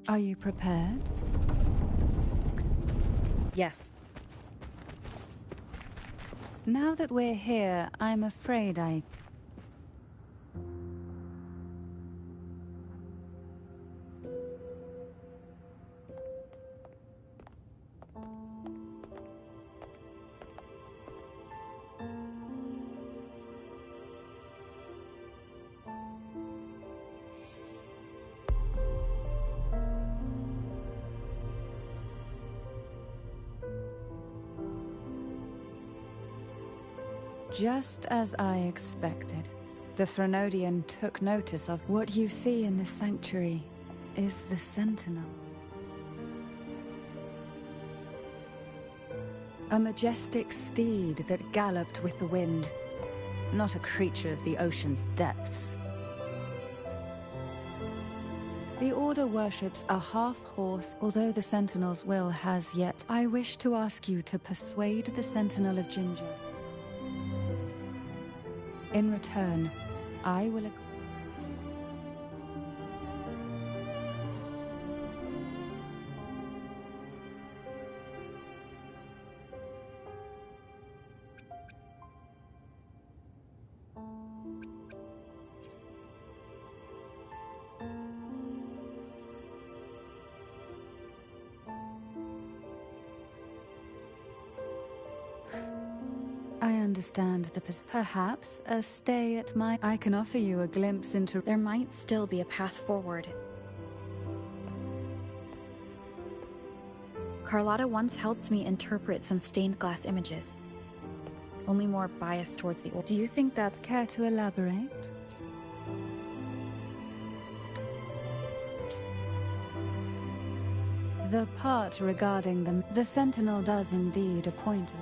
Are you prepared? Yes. Now that we're here, I'm afraid I... Just as I expected, the Threnodian took notice of what you see in the sanctuary is the Sentinel. A majestic steed that galloped with the wind, not a creature of the ocean's depths. The Order worships a half-horse, although the Sentinel's will has yet. I wish to ask you to persuade the Sentinel of Ginger. In return, I will... I understand the perhaps a stay at my... I can offer you a glimpse into... There might still be a path forward. Carlotta once helped me interpret some stained glass images. Only more biased towards the... Do you think that's... Care to elaborate? The part regarding them... The Sentinel does indeed appoint him.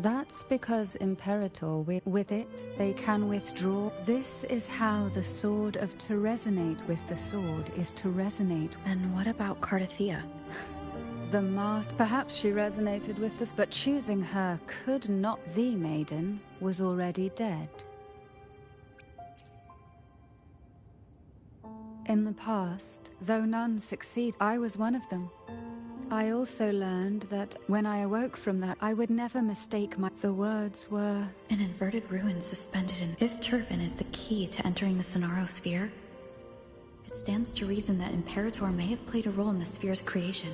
That's because Imperator, with it, they can withdraw. This is how the sword of to resonate with the sword is to resonate. Then what about Cardothea? The Mart. Perhaps she resonated with the... But choosing her could not... The maiden was already dead. In the past, though none succeed, I was one of them. I also learned that when I awoke from that, I would never mistake my... The words were... An inverted ruin suspended in... If Turfin is the key to entering the Sonaro sphere, it stands to reason that Imperator may have played a role in the sphere's creation.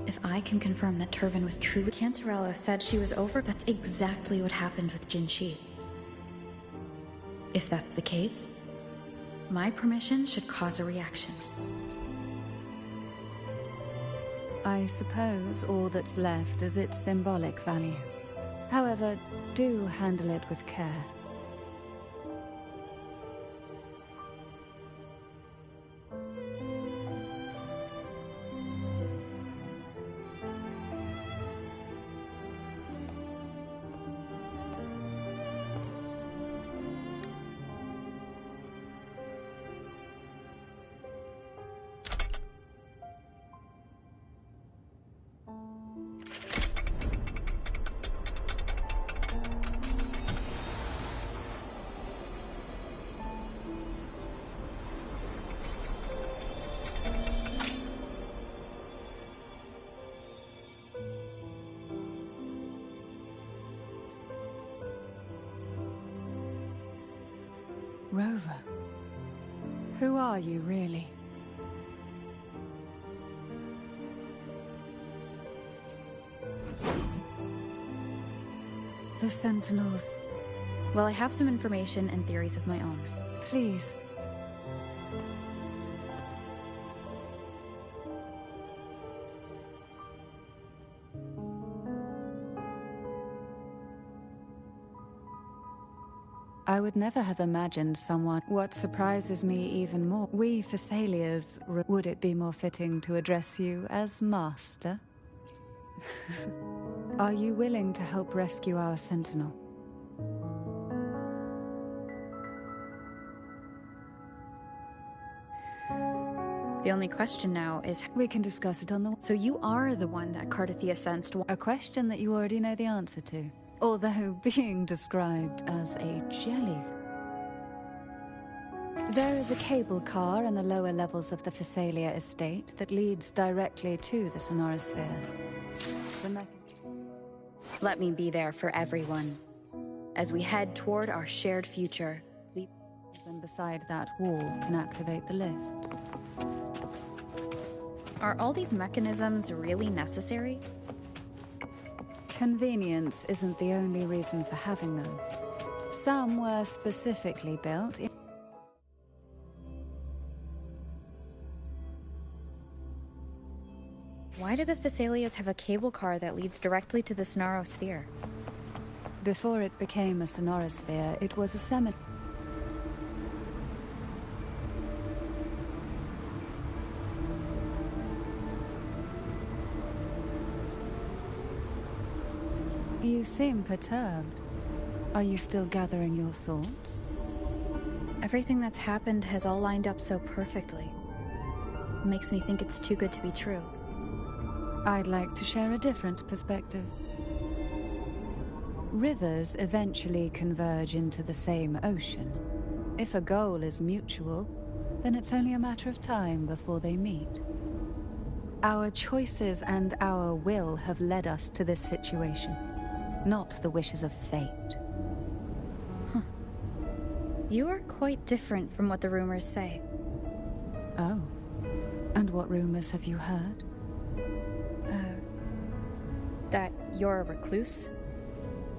If I can confirm that Turvin was truly... Cantarella said she was over... That's exactly what happened with Jinshi. If that's the case, my permission should cause a reaction. I suppose all that's left is its symbolic value. However, do handle it with care. Rover, who are you really? The Sentinels... Well, I have some information and theories of my own. Please. I would never have imagined someone. What surprises me even more, we Thessalians, would it be more fitting to address you as Master? Are you willing to help rescue our Sentinel? The only question now is... We can discuss it on the... So you are the one that Cardothea sensed... A question that you already know the answer to. although being described as a jelly. There is a cable car in the lower levels of the Phasalia estate that leads directly to the Sonorosphere. Let me be there for everyone, as we head toward our shared future. And beside that wall can activate the lift. Are all these mechanisms really necessary? Convenience isn't the only reason for having them. Some were specifically built in... Why do the Phasalias have a cable car that leads directly to the Sonorosphere? Before it became a Sonorosphere, it was a cemetery. You seem perturbed. Are you still gathering your thoughts? Everything that's happened has all lined up so perfectly. It makes me think it's too good to be true. I'd like to share a different perspective. Rivers eventually converge into the same ocean. If a goal is mutual, then it's only a matter of time before they meet. Our choices and our will have led us to this situation, not the wishes of fate. Huh. You are quite different from what the rumors say. Oh. And what rumors have you heard? That you're a recluse,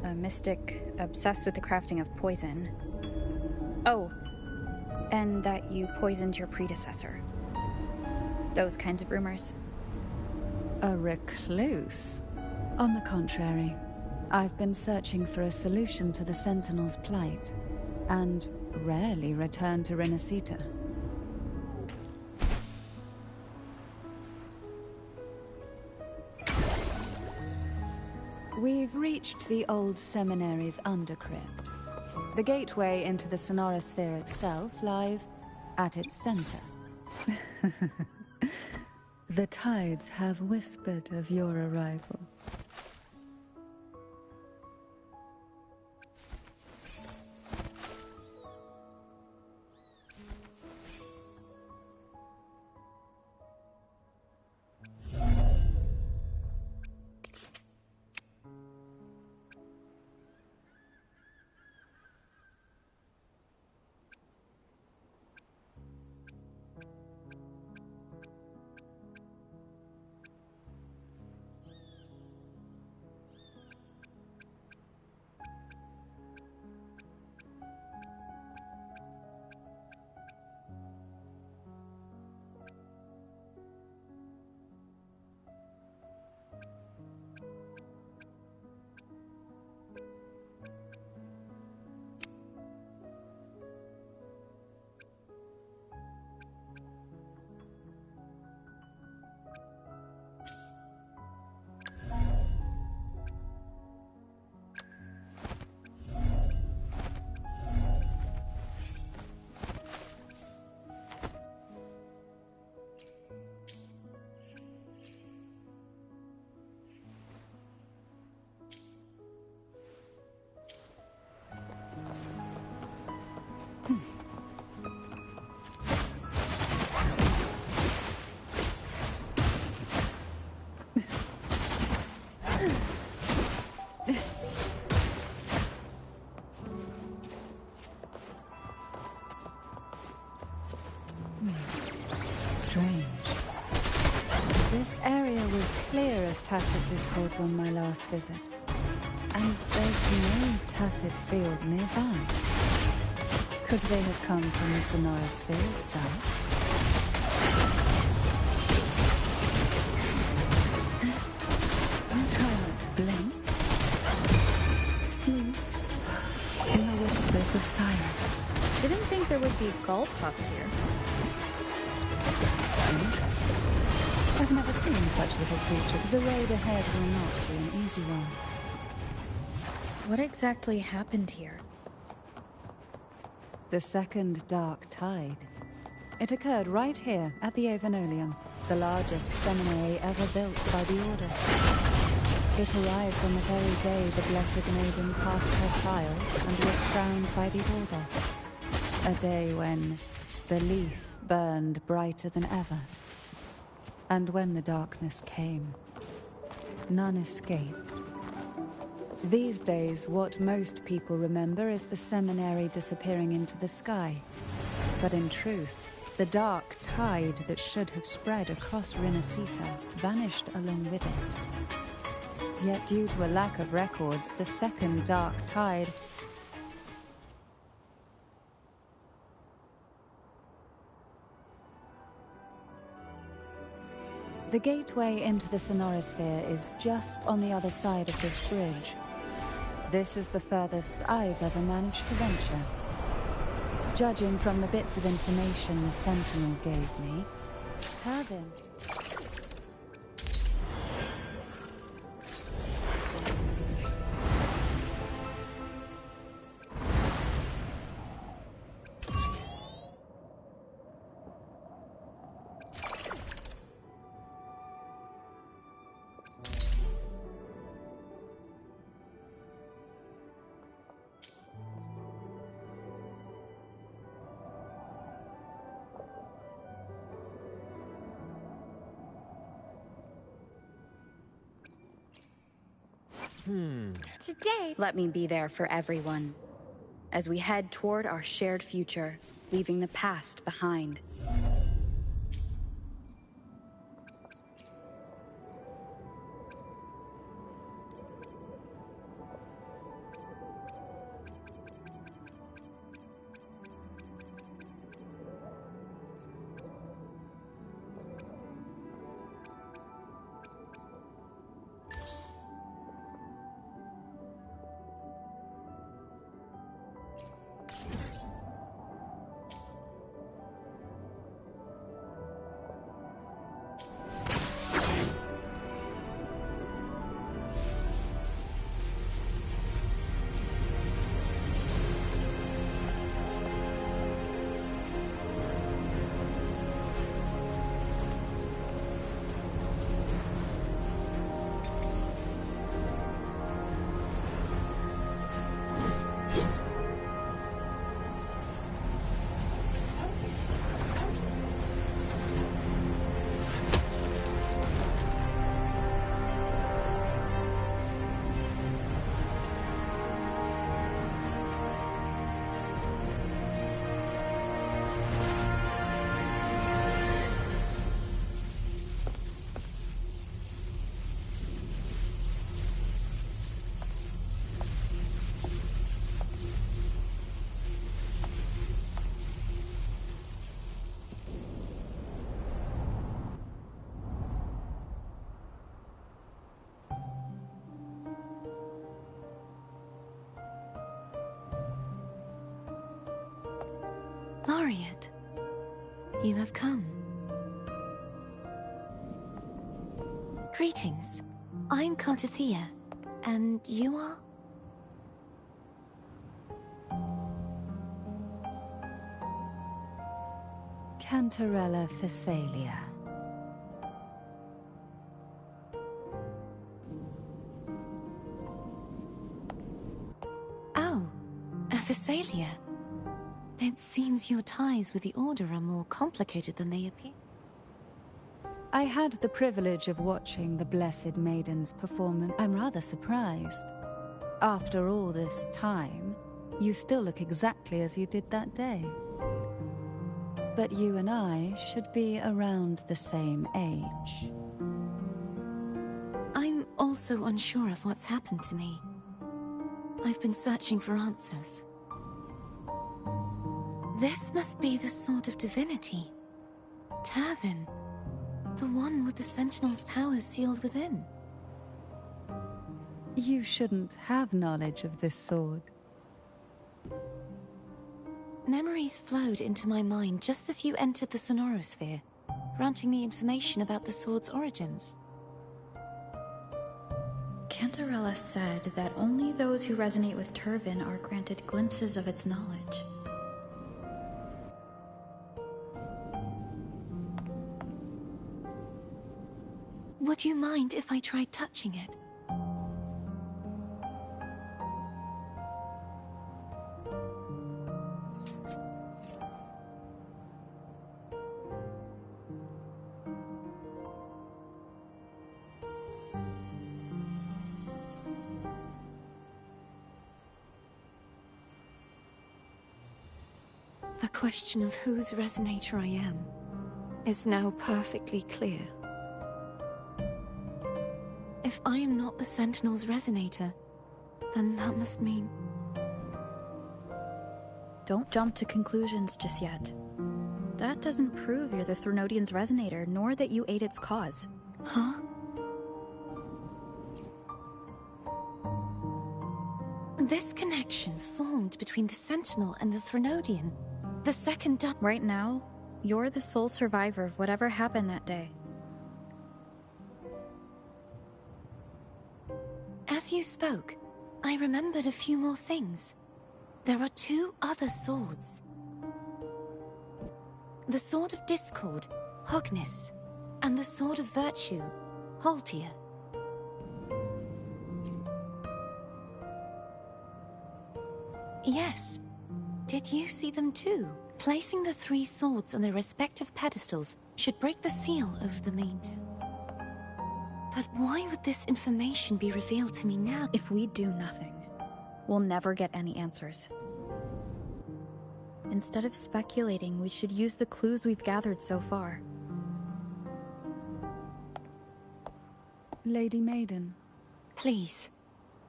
a mystic obsessed with the crafting of poison. Oh, and that you poisoned your predecessor. Those kinds of rumors. A recluse? On the contrary, I've been searching for a solution to the Sentinel's plight, and rarely return to Renacita. We've reached the old seminary's undercrypt. The gateway into the Sonorosphere itself lies at its center. The tides have whispered of your arrival. Strange. This area was clear of Tacet discords on my last visit. And there's no Tacet field nearby. Could they have come from the Sonorosphere itself? Try not to blink. Sleep in the whispers of silence. Didn't think there would be gull pups here. Interesting. I've never seen such little creatures. The road ahead will not be an easy one. What exactly happened here? The second dark tide. It occurred right here at the Avenolium, the largest seminary ever built by the Order. It arrived on the very day the Blessed Maiden passed her trial and was crowned by the Order. A day when the leaf burned brighter than ever. And when the darkness came, none escaped. These days, what most people remember is the seminary disappearing into the sky. But in truth, the dark tide that should have spread across Rinascita vanished along with it. Yet due to a lack of records, the second dark tide... The gateway into the Sonorosphere is just on the other side of this bridge. This is the furthest I've ever managed to venture. Judging from the bits of information the Sentinel gave me, Tavin... Today, let me be there for everyone as we head toward our shared future, leaving the past behind. Laureate, you have come. Greetings. I'm Contathea, and you are? Cantarella Phasalia. Oh, a Phasalia. It seems your ties with the Order are more complicated than they appear. I had the privilege of watching the Blessed Maiden's performance. I'm rather surprised. After all this time, you still look exactly as you did that day. But you and I should be around the same age. I'm also unsure of what's happened to me. I've been searching for answers. This must be the Sword of Divinity. Tavin. The one with the Sentinel's powers sealed within. You shouldn't have knowledge of this sword. Memories flowed into my mind just as you entered the Sonorosphere, granting me information about the sword's origins. Cantarella said that only those who resonate with Turvin are granted glimpses of its knowledge. Would you mind if I tried touching it? The question of whose resonator I am is now perfectly clear. If I am not the Sentinel's resonator, then that must mean... Don't jump to conclusions just yet. That doesn't prove you're the Threnodian's resonator, nor that you ate its cause. Huh? This connection formed between the Sentinel and the Threnodian. The second Right now, you're the sole survivor of whatever happened that day. As you spoke, I remembered a few more things. There are 2 other swords. The Sword of Discord, Hognis, and the Sword of Virtue, Haltia. Yes. Did you see them too? Placing the 3 swords on their respective pedestals should break the seal over the main tomb. But why would this information be revealed to me now? If we do nothing, we'll never get any answers. Instead of speculating, we should use the clues we've gathered so far. Lady Maiden. Please,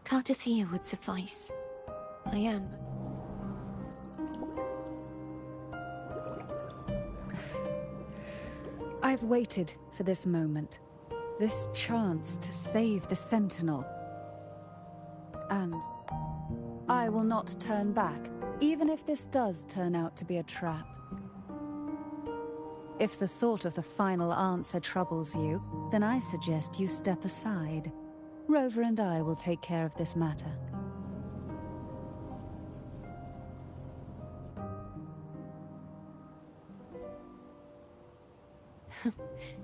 Cardathia would suffice. I am... I've waited for this moment. This chance to save the Sentinel. And I will not turn back, even if this does turn out to be a trap. If the thought of the final answer troubles you, then I suggest you step aside. Rover and I will take care of this matter.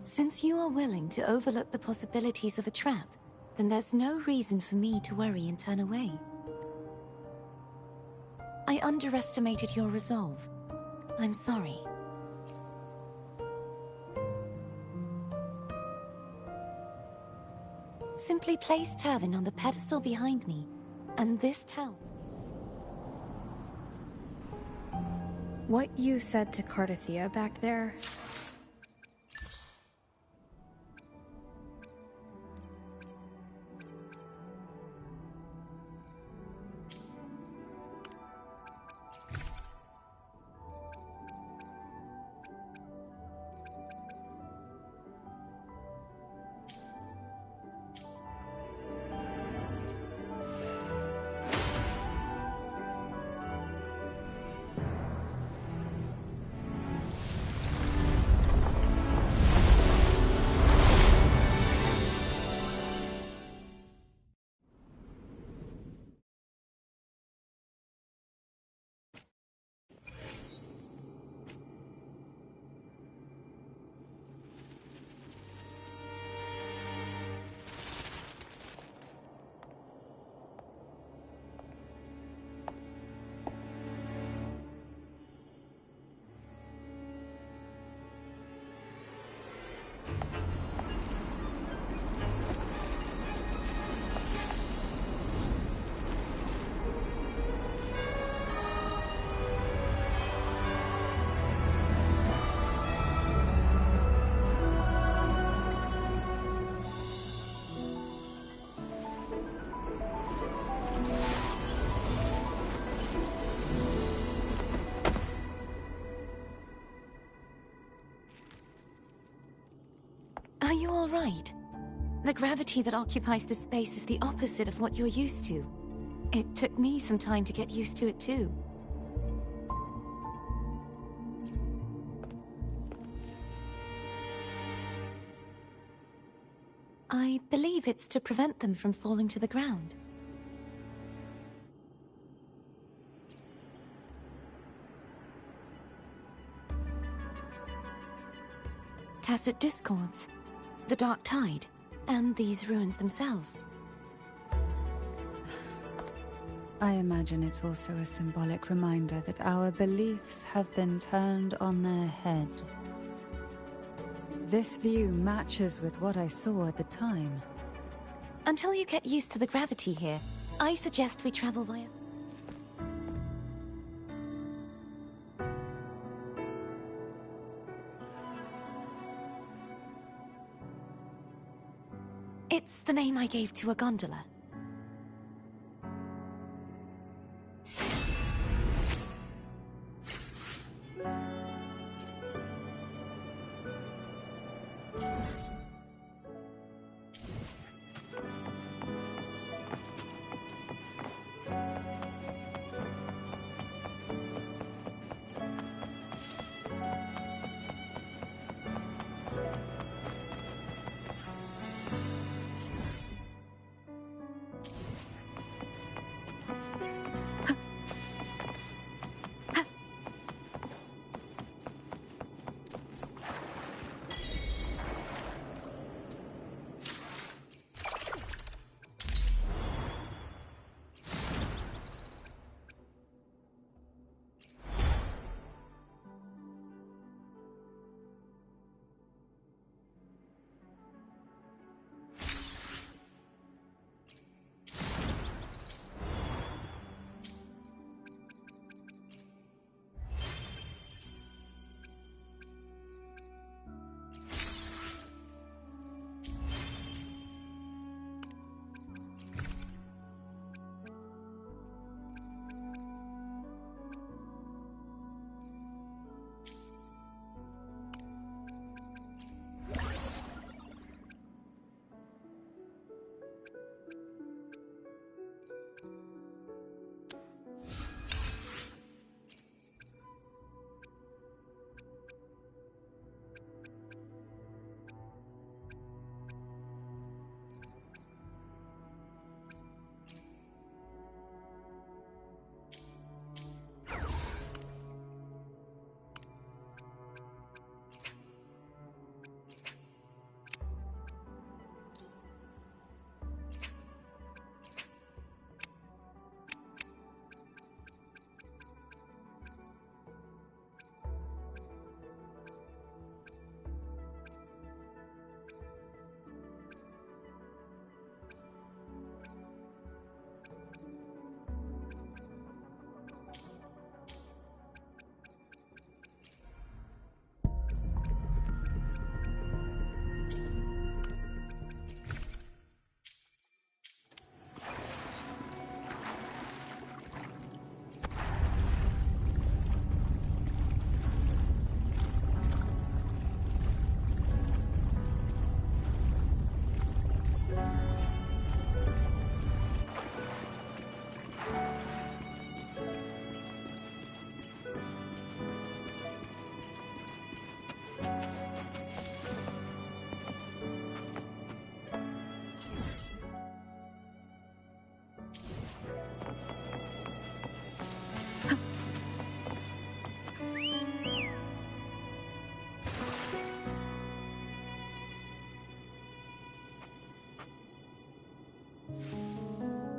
Since you are willing to overlook the possibilities of a trap, then there's no reason for me to worry and turn away. I underestimated your resolve. I'm sorry. Simply place Turvin on the pedestal behind me, and this tower. What you said to Cardathia back there... Are you all right? The gravity that occupies this space is the opposite of what you're used to. It took me some time to get used to it too. I believe it's to prevent them from falling to the ground. Tacit discords, the Dark Tide, and these ruins themselves. I imagine it's also a symbolic reminder that our beliefs have been turned on their head. This view matches with what I saw at the time. Until you get used to the gravity here, I suggest we travel via... the name I gave to a gondola.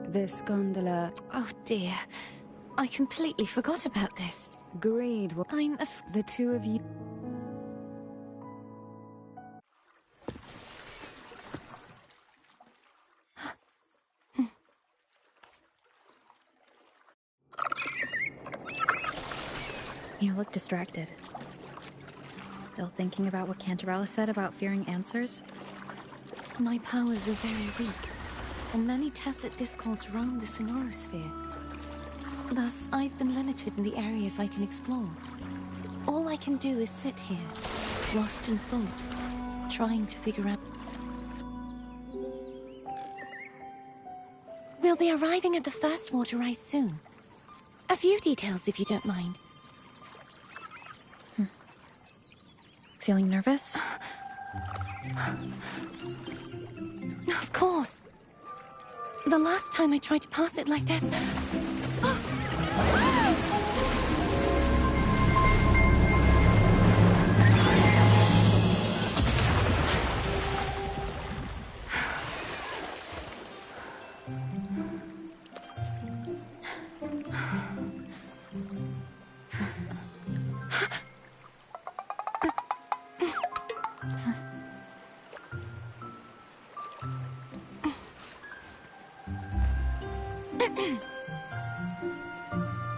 This gondola... Oh dear. I completely forgot about this. Agreed. The two of you... You look distracted. Still thinking about what Cantarella said about fearing answers? My powers are very weak, and many tacit discords roam the sonorosphere. Thus, I've been limited in the areas I can explore. All I can do is sit here, lost in thought, trying to figure out... We'll be arriving at the first water rise soon. A few details, if you don't mind. Feeling nervous? Of course. The last time I tried to pass it like this...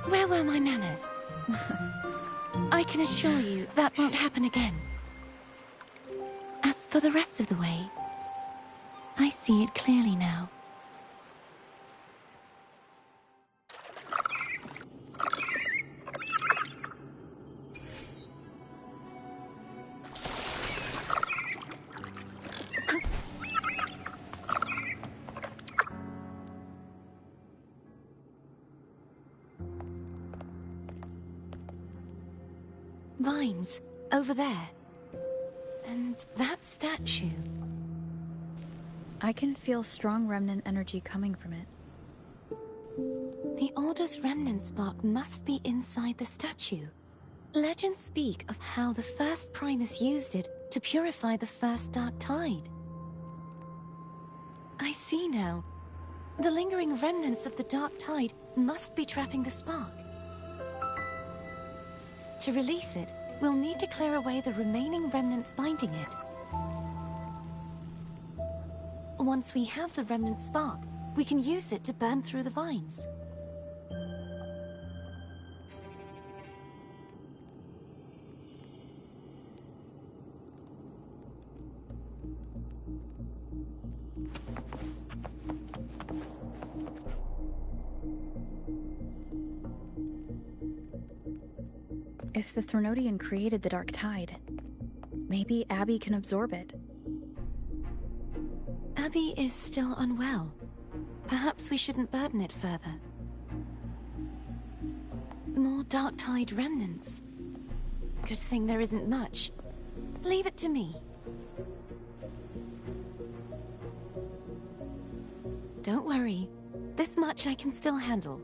Where were my manners? I can assure you that won't happen again. As for the rest of the way, I see it clearly now. Vines, over there. And that statue. I can feel strong remnant energy coming from it. The Order's remnant spark must be inside the statue. Legends speak of how the first Primus used it to purify the first Dark Tide. I see now. The lingering remnants of the Dark Tide must be trapping the spark. To release it, we'll need to clear away the remaining remnants binding it. Once we have the remnant spark, we can use it to burn through the vines. If the Threnodian created the Dark Tide, maybe Abby can absorb it. Abby is still unwell. Perhaps we shouldn't burden it further. More Dark Tide remnants. Good thing there isn't much. Leave it to me. Don't worry. This much I can still handle.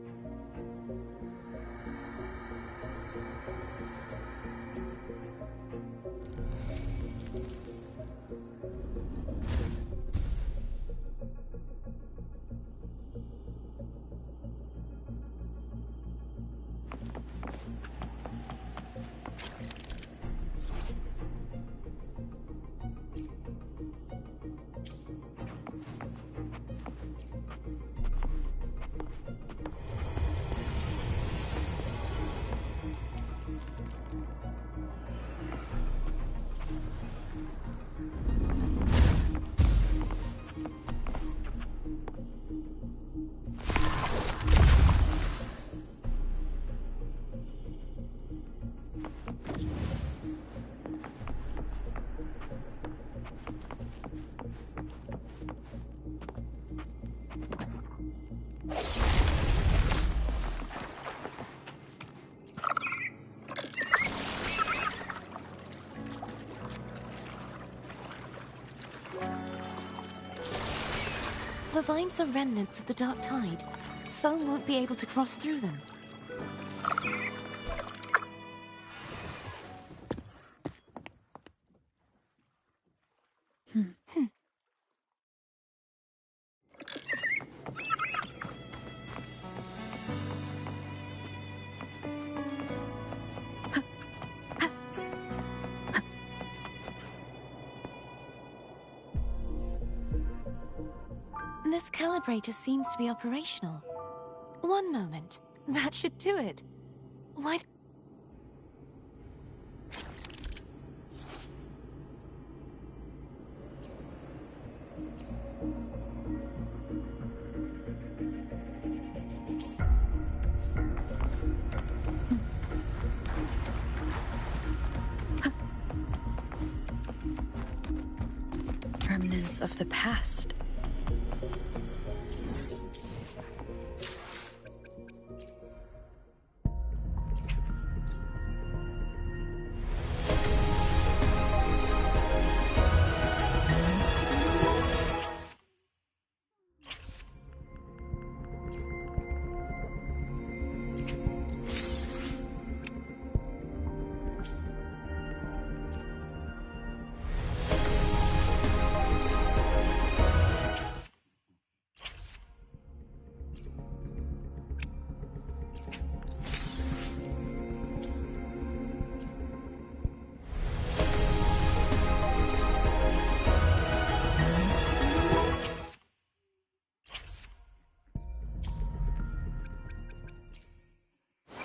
The vines are remnants of the Dark Tide. Foam won't be able to cross through them. This calibrator seems to be operational. One moment. That should do it. Why... Remnants of the past.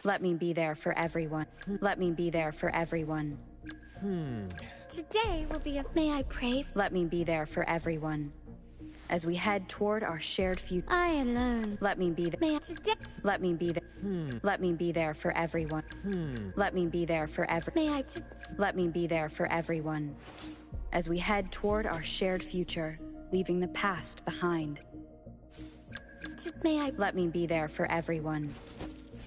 Let me be there for everyone. Let me be there for everyone. Today will be a... May I pray? Let me be there for everyone. As we head toward our shared future. I alone. Let me be there. May I Let me be there. Let me be there for everyone. Let me be there for May I Let me be there for everyone. As we head toward our shared future, leaving the past behind. May I Let me be there for everyone.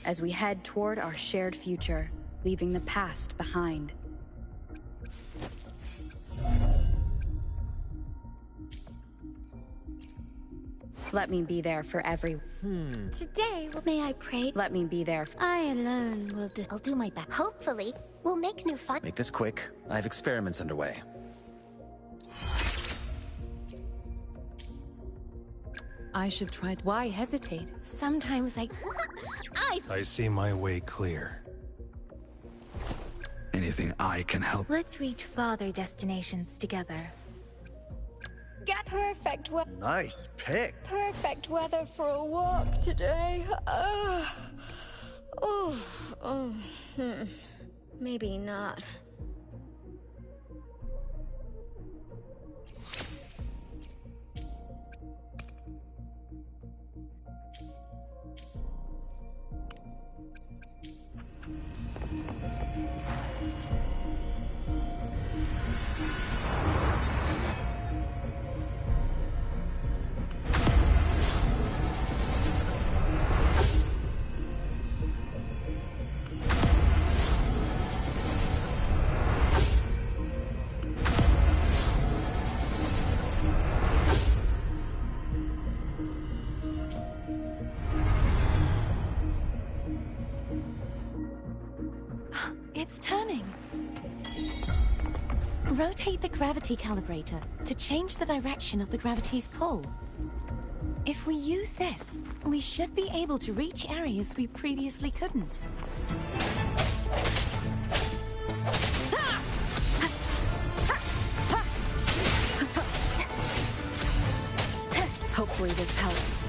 As we head toward our shared future, leaving the past behind. Let me be there for Today, may I pray? Let me be there. I alone will I'll do my best. Hopefully, we'll make new fun. Make this quick. I have experiments underway. I should try. Why hesitate? Sometimes I see my way clear. Anything I can help? Let's reach farther destinations together. Get Nice pick. perfect weather for a walk today. Maybe not. It's turning. Rotate the gravity calibrator to change the direction of the gravity's pull. If we use this, we should be able to reach areas we previously couldn't. Hopefully this helps.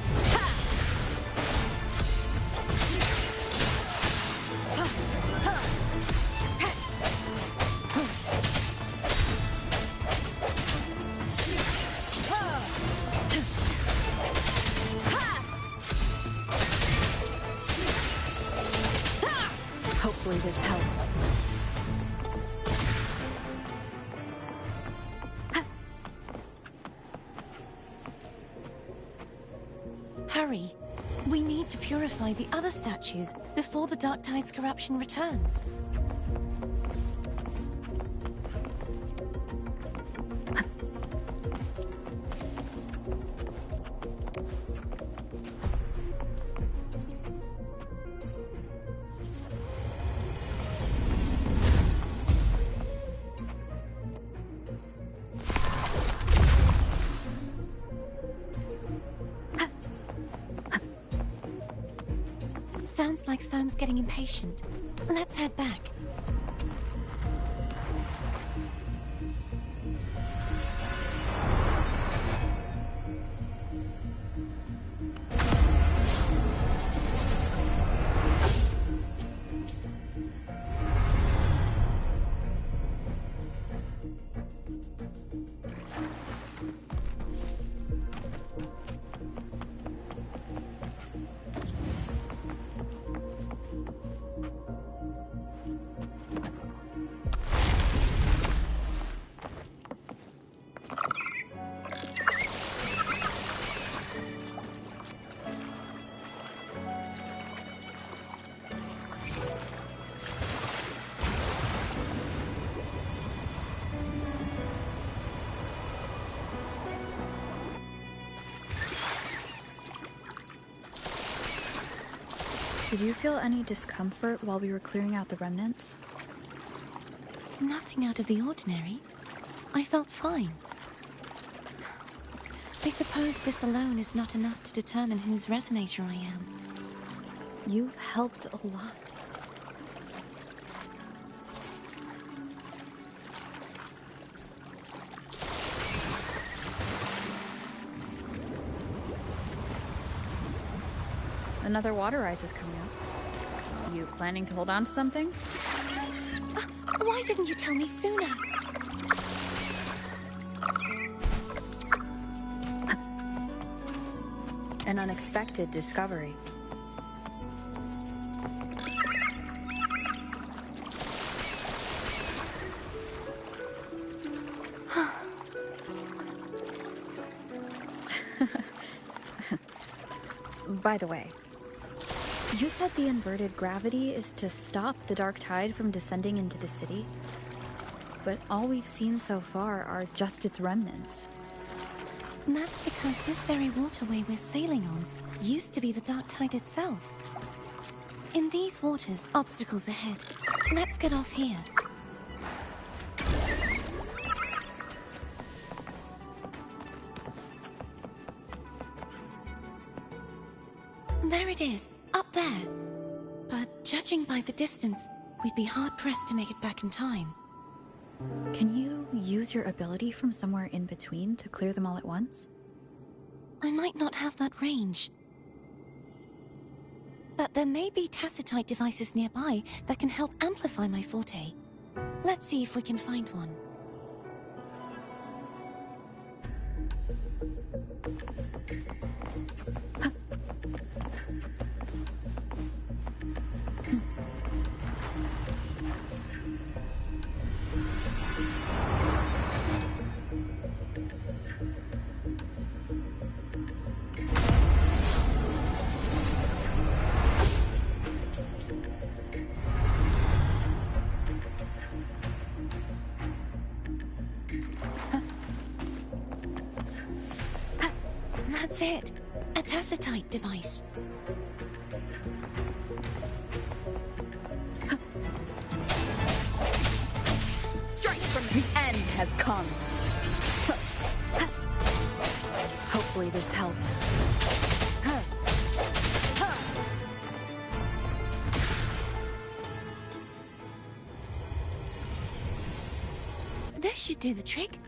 Hopefully this helps. Hurry. We need to purify the other statues before the Dark Tide's corruption returns. Sounds like Foam's getting impatient. Let's head back. Did you feel any discomfort while we were clearing out the remnants? Nothing out of the ordinary. I felt fine. I suppose this alone is not enough to determine whose resonator I am. You've helped a lot. Another water rise is coming up. You planning to hold on to something? Why didn't you tell me sooner? An unexpected discovery. By the way, you said the inverted gravity is to stop the dark tide from descending into the city, but all we've seen so far are just its remnants. That's because this very waterway we're sailing on used to be the dark tide itself. In these waters, obstacles ahead. Let's get off here. There it is, up there. But judging by the distance, we'd be hard-pressed to make it back in time. Can you use your ability from somewhere in between to clear them all at once? I might not have that range. But there may be tacitite devices nearby that can help amplify my forte. Let's see if we can find one. That's it. A tacitite device. Strike from the end has come. Hopefully this helps. This should do the trick.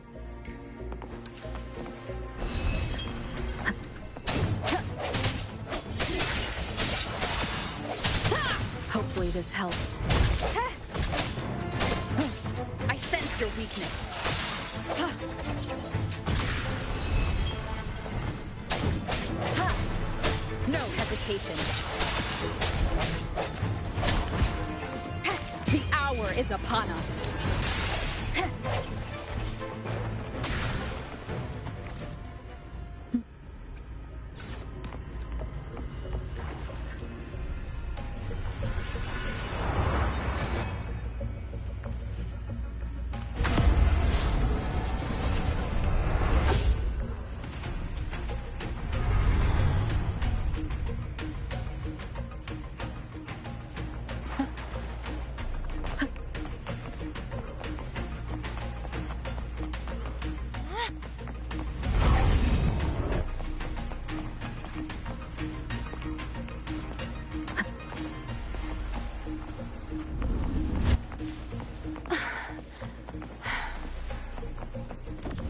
Hopefully this helps. I sense your weakness. No hesitation. The hour is upon us.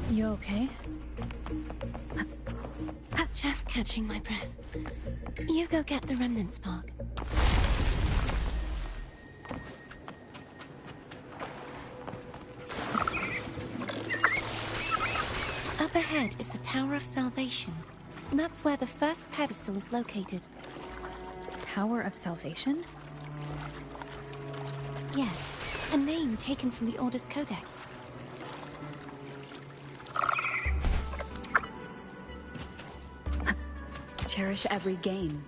You okay? Just catching my breath. You go get the remnant spark. Up ahead is the Tower of Salvation. That's where the first pedestal is located. Tower of Salvation? Yes, a name taken from the Order's Codex. Cherish every gain.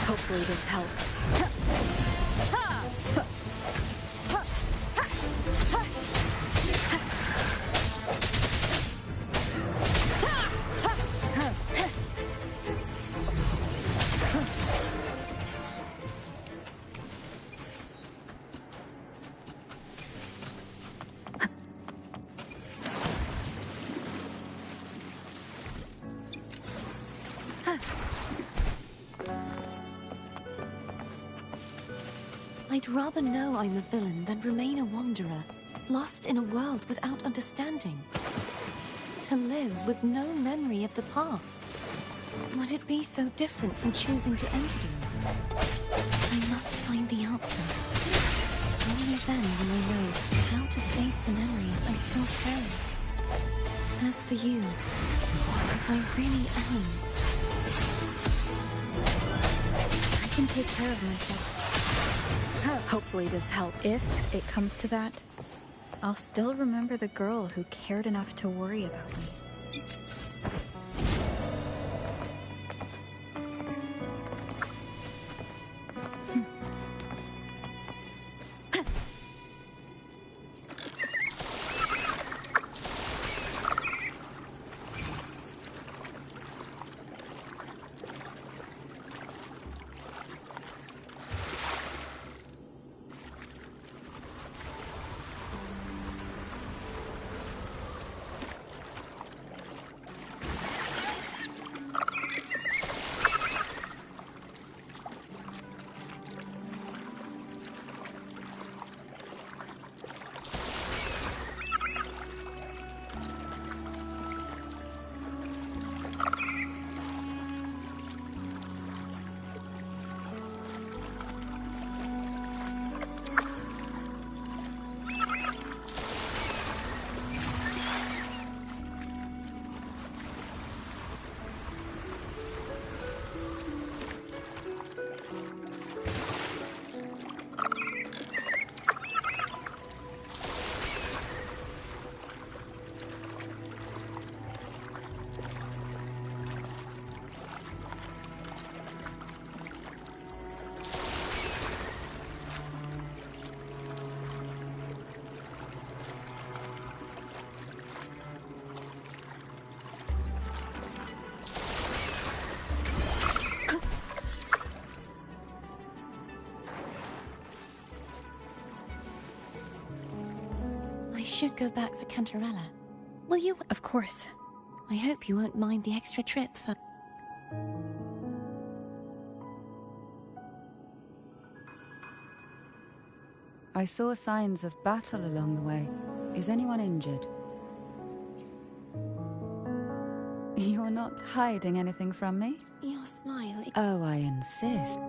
Hopefully this helps. I'd rather know I'm a villain than remain a wanderer, lost in a world without understanding. To live with no memory of the past. Would it be so different from choosing to enter them? I must find the answer. Only then will I know how to face the memories I still carry. As for you, if I really am... I can take care of myself. Hopefully this helps. If it comes to that, I'll still remember the girl who cared enough to worry about me. I should go back for Cantarella. Will you? Of course. I hope you won't mind the extra trip for... I saw signs of battle along the way. Is anyone injured? You're not hiding anything from me? Your smile... Oh, I insist.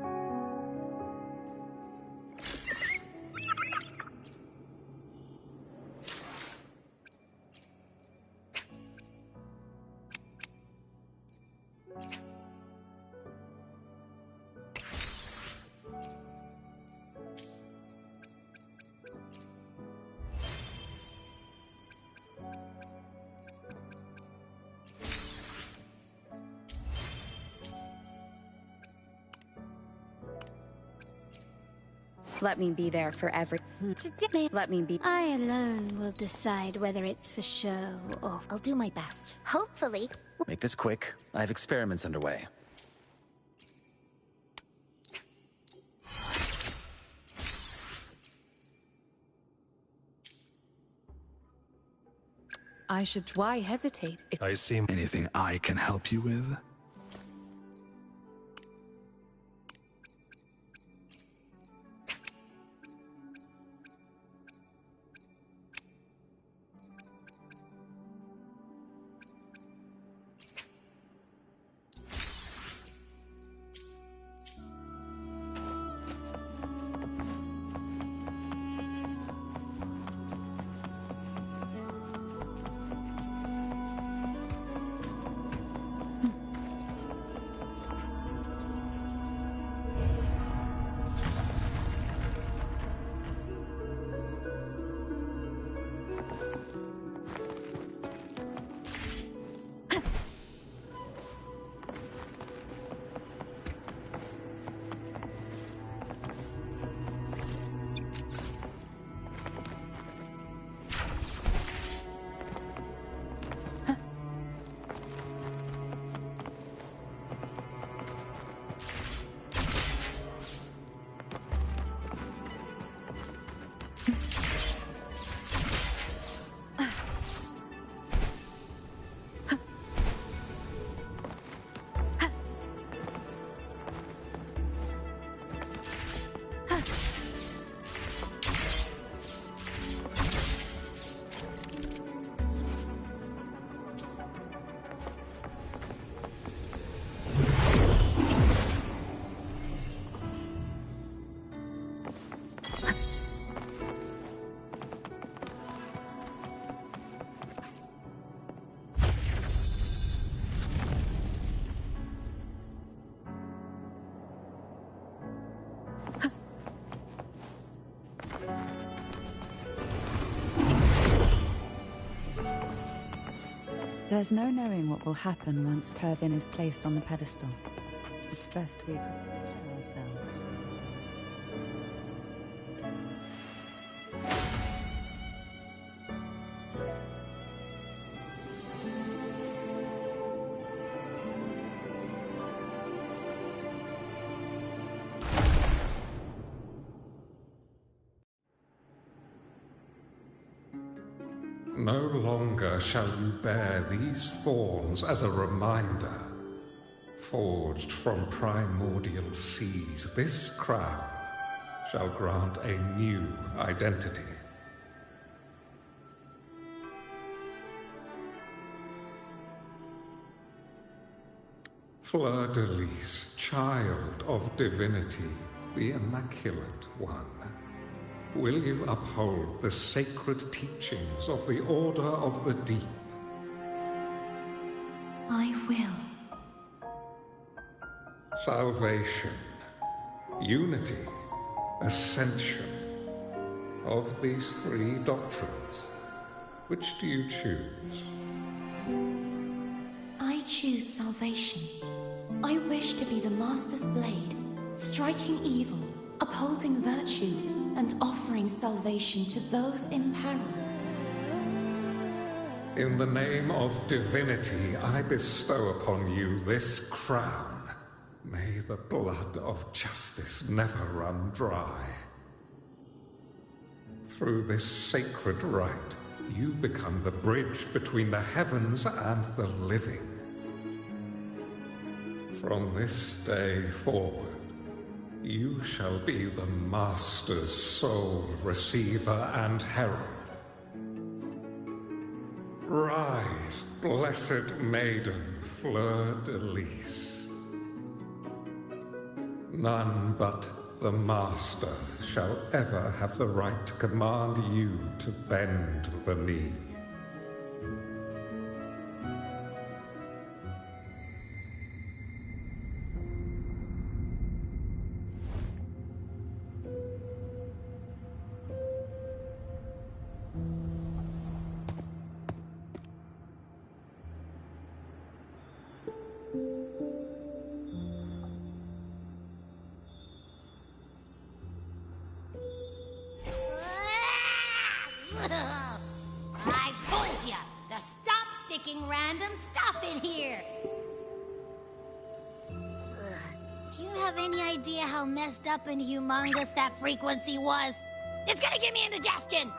Let me be there for every... Let me be... I alone will decide whether it's for show or... I'll do my best. Hopefully. Make this quick. I have experiments underway. I should... Why hesitate? I see... Anything I can help you with? There's no knowing what will happen once Turvin is placed on the pedestal. It's best we prepare ourselves. No longer shall you bear these thorns as a reminder. Forged from primordial seas, this crown shall grant a new identity. Fleur-de-Lis, child of divinity, the Immaculate One. Will you uphold the sacred teachings of the Order of the Deep? I will. Salvation, unity, ascension. Of these three doctrines, which do you choose? I choose salvation. I wish to be the Master's blade, striking evil, upholding virtue, and offering salvation to those in peril. In the name of divinity, I bestow upon you this crown. May the blood of justice never run dry. Through this sacred rite, you become the bridge between the heavens and the living. From this day forward, you shall be the Master's sole receiver and herald. Rise, blessed maiden Fleur-de-Lis. None but the Master shall ever have the right to command you to bend the knee. I told ya to stop sticking random stuff in here! Do you have any idea how messed up and humongous that frequency was? It's gonna give me indigestion!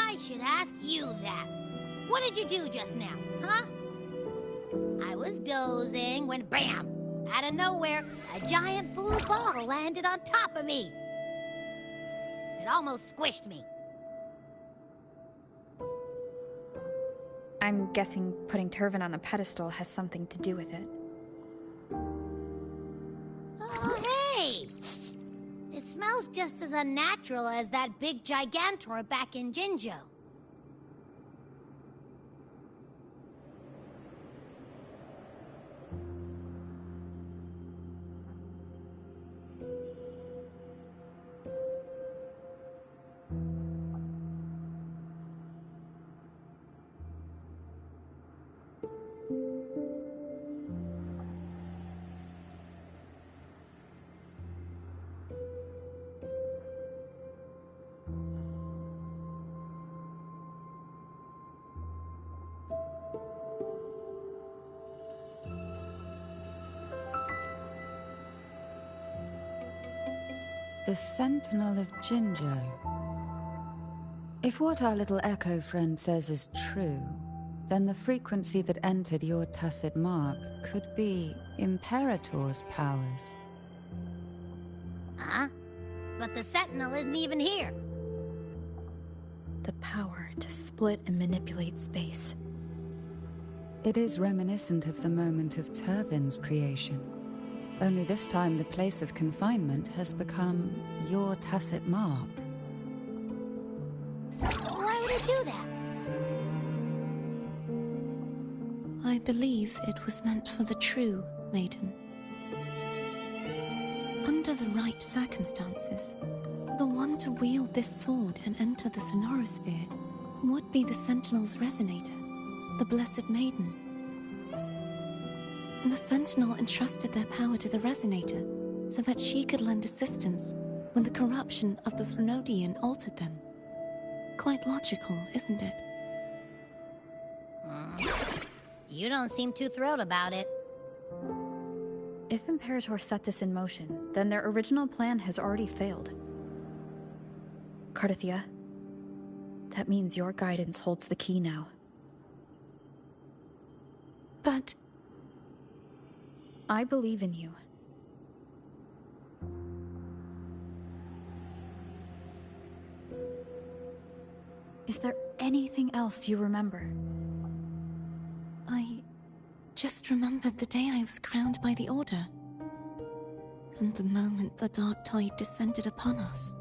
I should ask you that. What did you do just now, huh? I was dozing when bam! Out of nowhere, a giant blue ball landed on top of me. It almost squished me. I'm guessing putting Turvin on the pedestal has something to do with it. Oh, hey! It smells just as unnatural as that big Gigantor back in Jinzhou. The Sentinel of Jinzhou. If what our little echo friend says is true, then the frequency that entered your tacit mark could be Imperator's powers. Huh? But the Sentinel isn't even here. The power to split and manipulate space. It is reminiscent of the moment of Turvin's creation. Only this time the place of confinement has become your tacit mark. Why would it do that? I believe it was meant for the true maiden. Under the right circumstances, the one to wield this sword and enter the Sonorosphere would be the Sentinel's resonator, the Blessed Maiden. The Sentinel entrusted their power to the resonator so that she could lend assistance when the corruption of the Threnodian altered them. Quite logical, isn't it? You don't seem too thrilled about it. If Imperator set this in motion, then their original plan has already failed. Cardathia, that means your guidance holds the key now. But... I believe in you. Is there anything else you remember? I just remembered the day I was crowned by the Order, and the moment the dark tide descended upon us.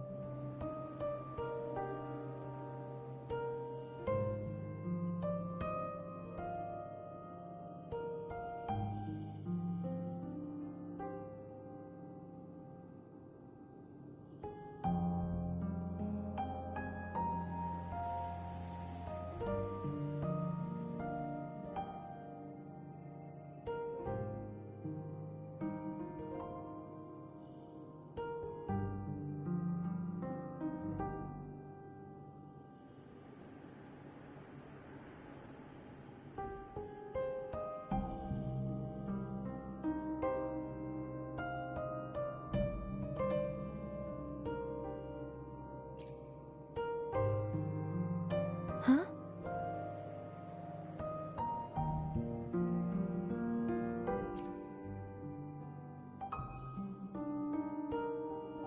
Huh?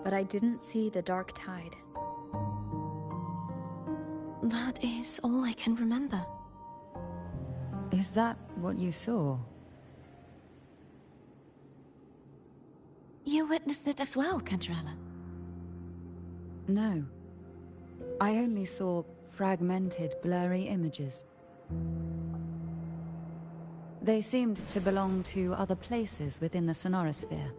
But I didn't see the dark tide. That is all I can remember. Is that what you saw? You witnessed it as well, Cantarella? No. I only saw fragmented, blurry images. They seemed to belong to other places within the Sonorosphere.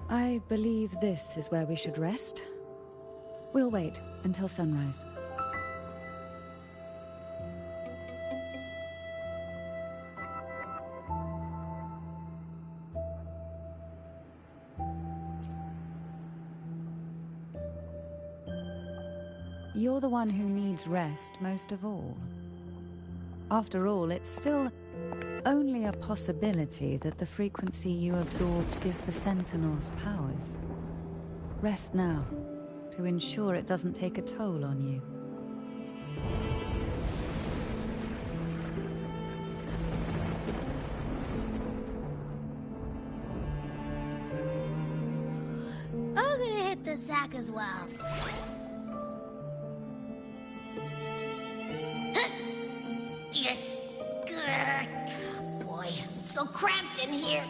I believe this is where we should rest. We'll wait until sunrise. You're the one who needs rest most of all. After all, it's still only a possibility that the frequency you absorbed is the Sentinel's powers. Rest now, to ensure it doesn't take a toll on you. I'm gonna hit the sack as well. Boy, it's so cramped in here.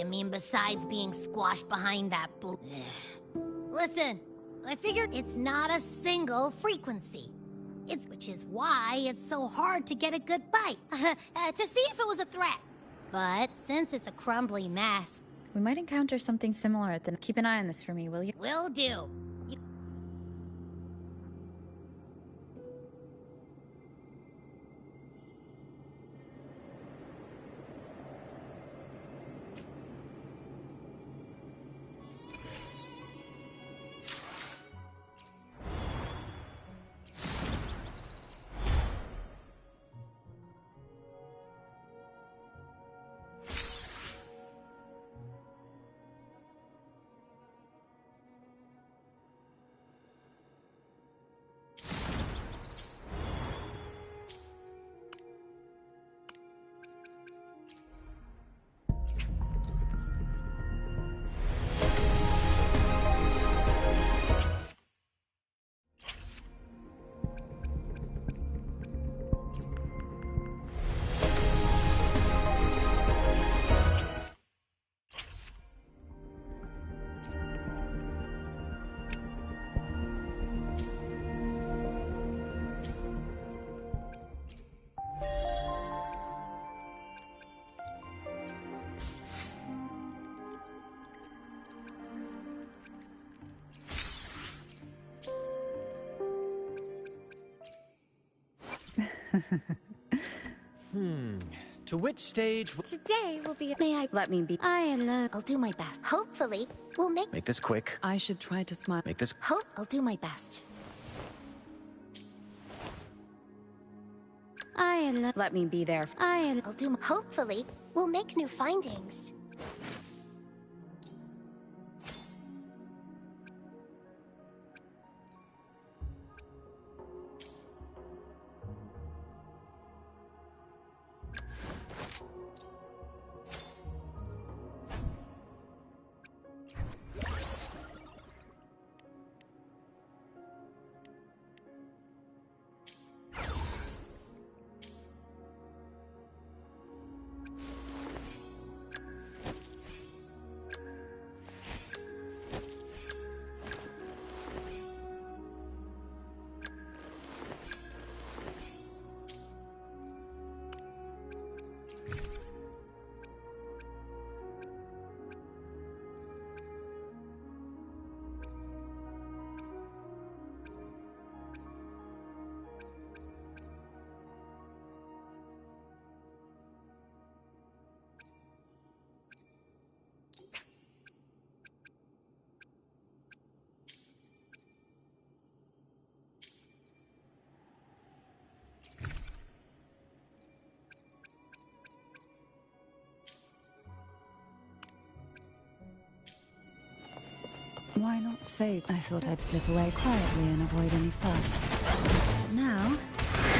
mean, besides being squashed behind that Listen, I figured it's not a single frequency. Which is why it's so hard to get a good bite, to see if it was a threat. But since it's a crumbly mess... We might encounter something similar at the... Keep an eye on this for me, will you? Will do. To which stage... Today will be... May I... Let me be. I alone. I'll do my best. Hopefully, we'll make... Make this quick. I should try to smile. Make this... I'll do my best. I alone. Let me be there. I'll do my... Hopefully, we'll make new findings. Why not say I thought I'd slip away quietly and avoid any fuss? But now,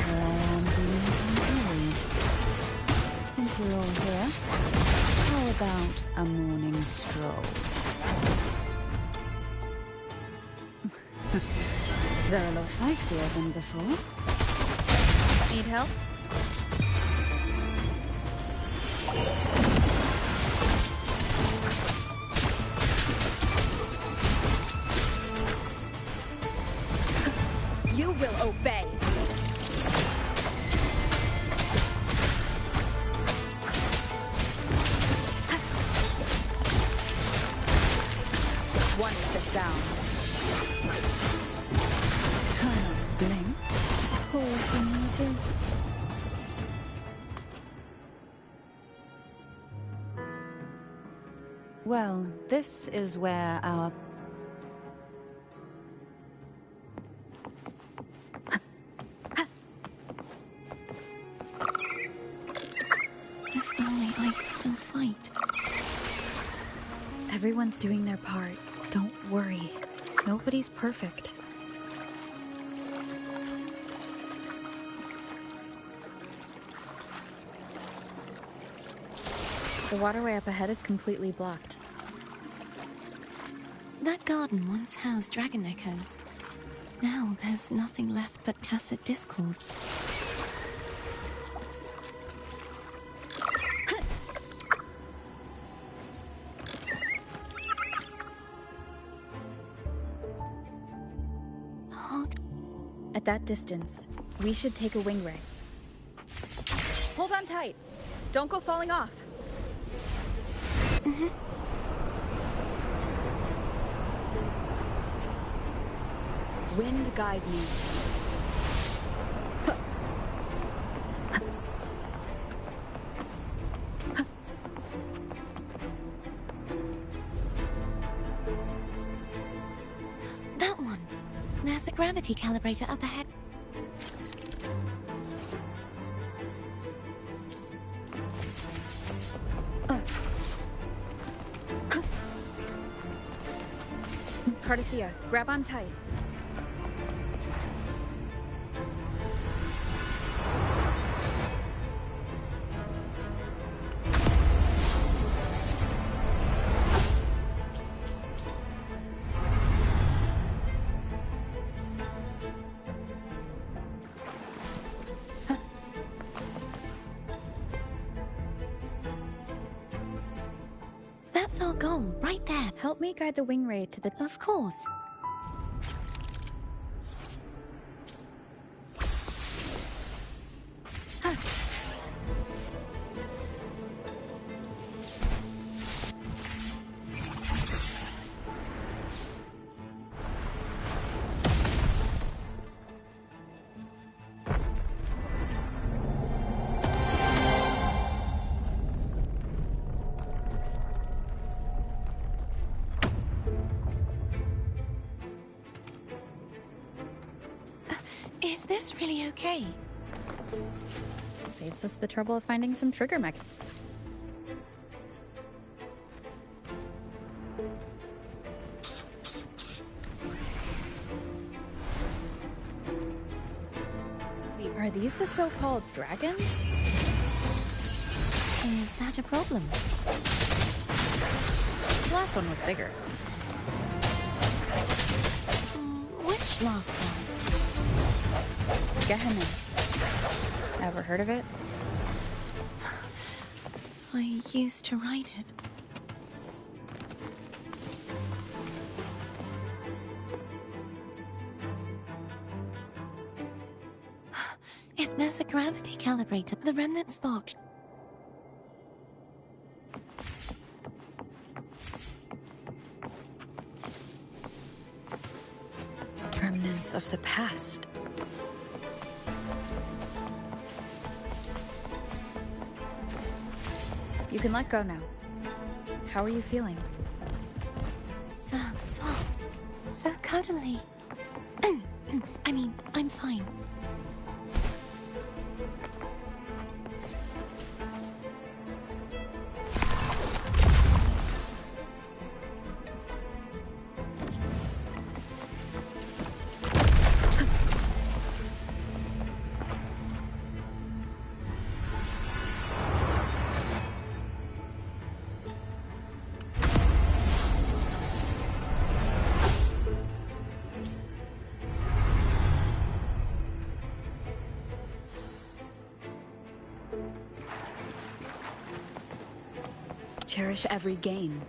here I am dealing with you. Since you're all here, how about a morning stroll? They're a lot feistier than before. Need help? You will obey. One with the sound. Try not to blink. Hold from your boots. Well, this is where our... If only I could still fight. Everyone's doing their part. Don't worry. Nobody's perfect. The waterway up ahead is completely blocked. That garden once housed dragon echoes. Now there's nothing left but tacit discords. At that distance, we should take a wing ray. Hold on tight. Don't go falling off. Wind guide me. That one. There's a gravity calibrator up ahead. Cardathea, grab on tight. That's our goal, right there. Help me guide the wing ray to the... Of course. Is this really okay? Saves us the trouble of finding some trigger mech. Are these the so-called dragons? Is that a problem? The last one was bigger. Which last one? Gehenna. Ever heard of it? I used to write it. There's a gravity calibrator. The remnant spark. Remnants of the past. You can let go now. How are you feeling? So soft. So cuddly. I mean, I'm fine. Cherish every gain.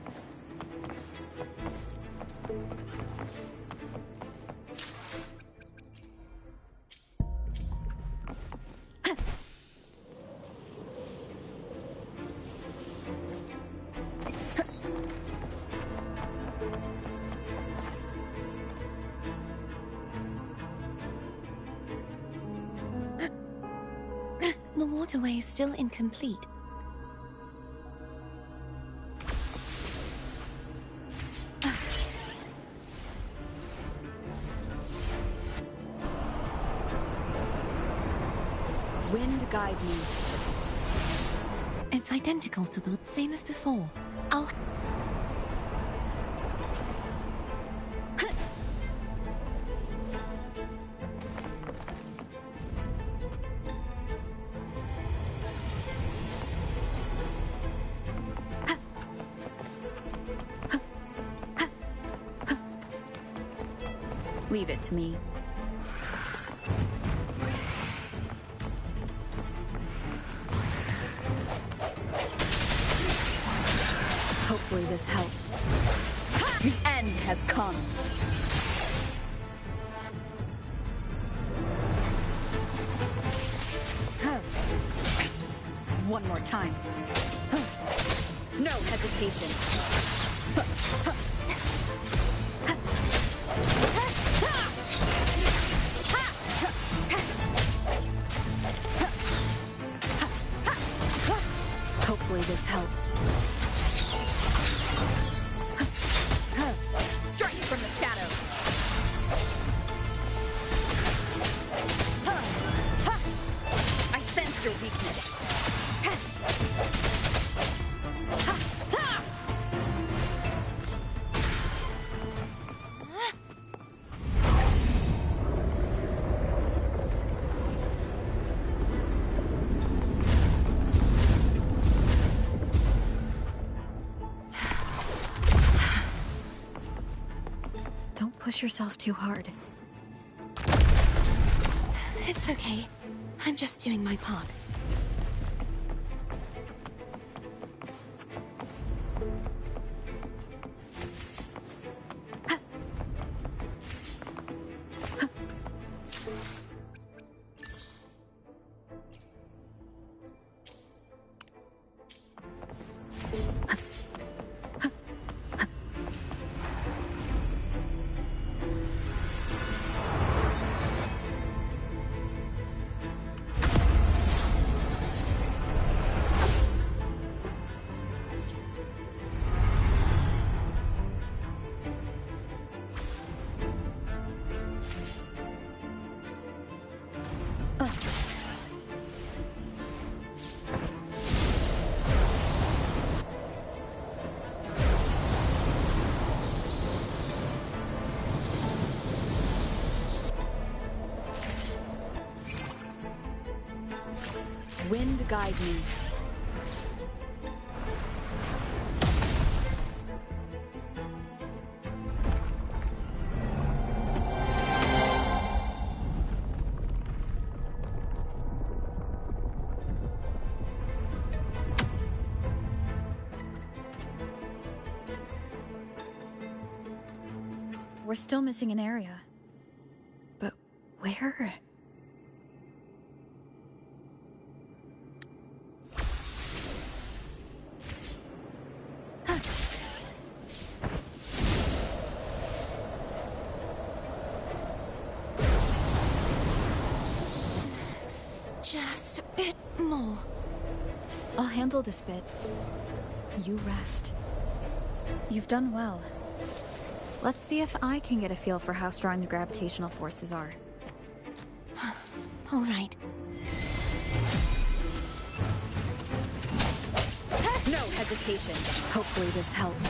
The waterway is still incomplete. Wind guide me. It's identical to the same as before. I'll... Leave it to me. Hopefully this helps. The end has come. one more time. No hesitation. Hopefully this helps. Strike from the shadows. I sense your weakness. Don't push yourself too hard. It's okay. I'm just doing my part. Wind guide me. We're still missing an area. But where? Just a bit more. I'll handle this bit. You rest. You've done well. Let's see if I can get a feel for how strong the gravitational forces are. All right. No hesitation. Hopefully this helps.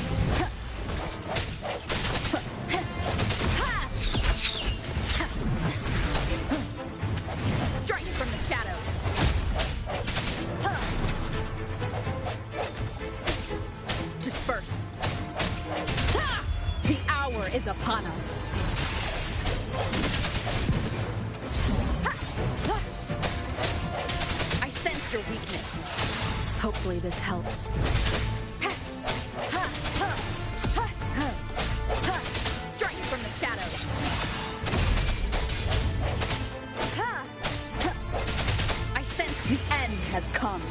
Strike from the shadows. Disperse. The hour is upon us. I sense your weakness. Hopefully this helps. Strike from the shadows. I sense the end has come.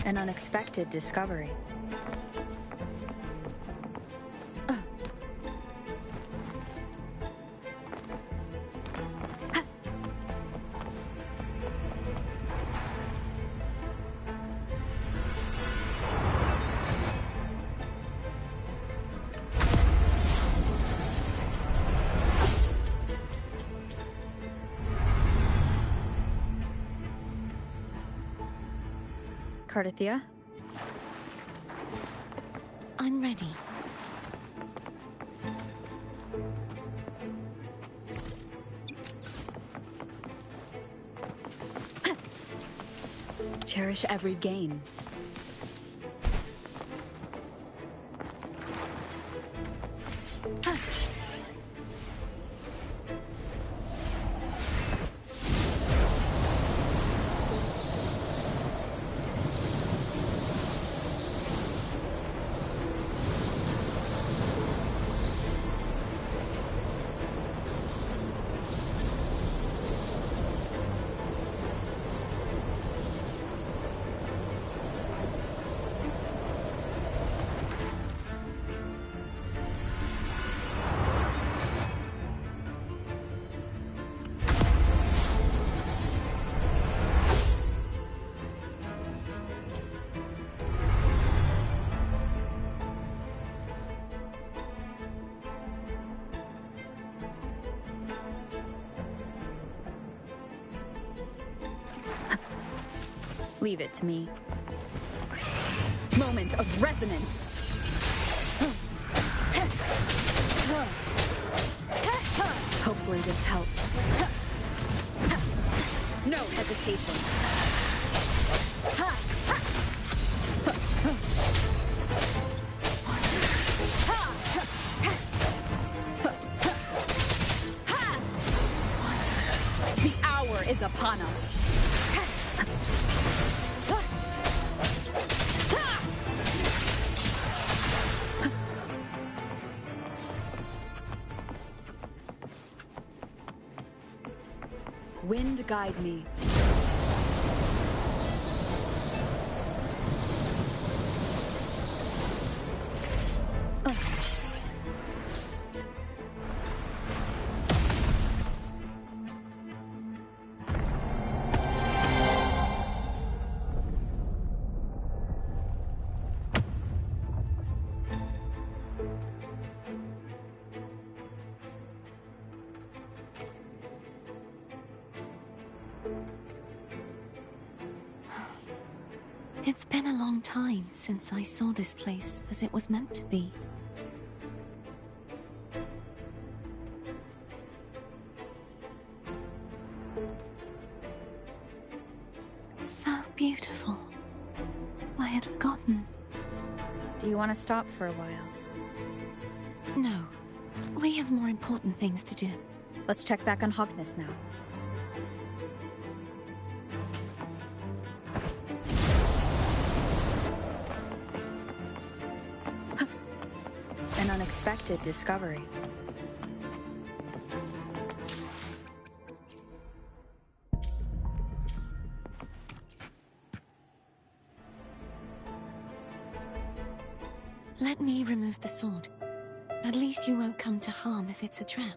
An unexpected discovery. Cardithia? I'm ready. Cherish every gain. Leave it to me. Moment of resonance. Hopefully this helps. No hesitation. The hour is upon us. Wind guide me. It's been a long time since I saw this place as it was meant to be. So beautiful. I had forgotten. Do you want to stop for a while? No. We have more important things to do. Let's check back on Hogness now. An unexpected discovery. Let me remove the sword. At least you won't come to harm if it's a trap.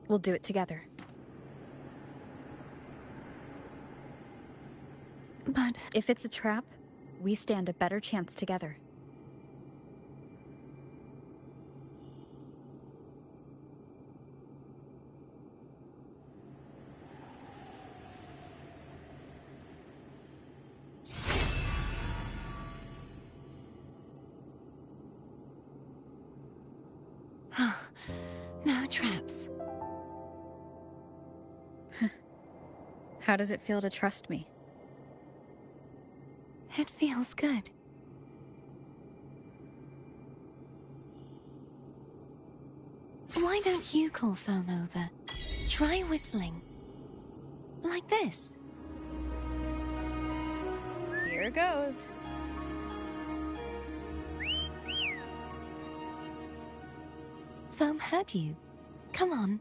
We'll do it together. But if it's a trap, we stand a better chance together. No traps. How does it feel to trust me? It feels good. Why don't you call Foam over? Try whistling. Like this. Here goes. Foam heard you. Come on.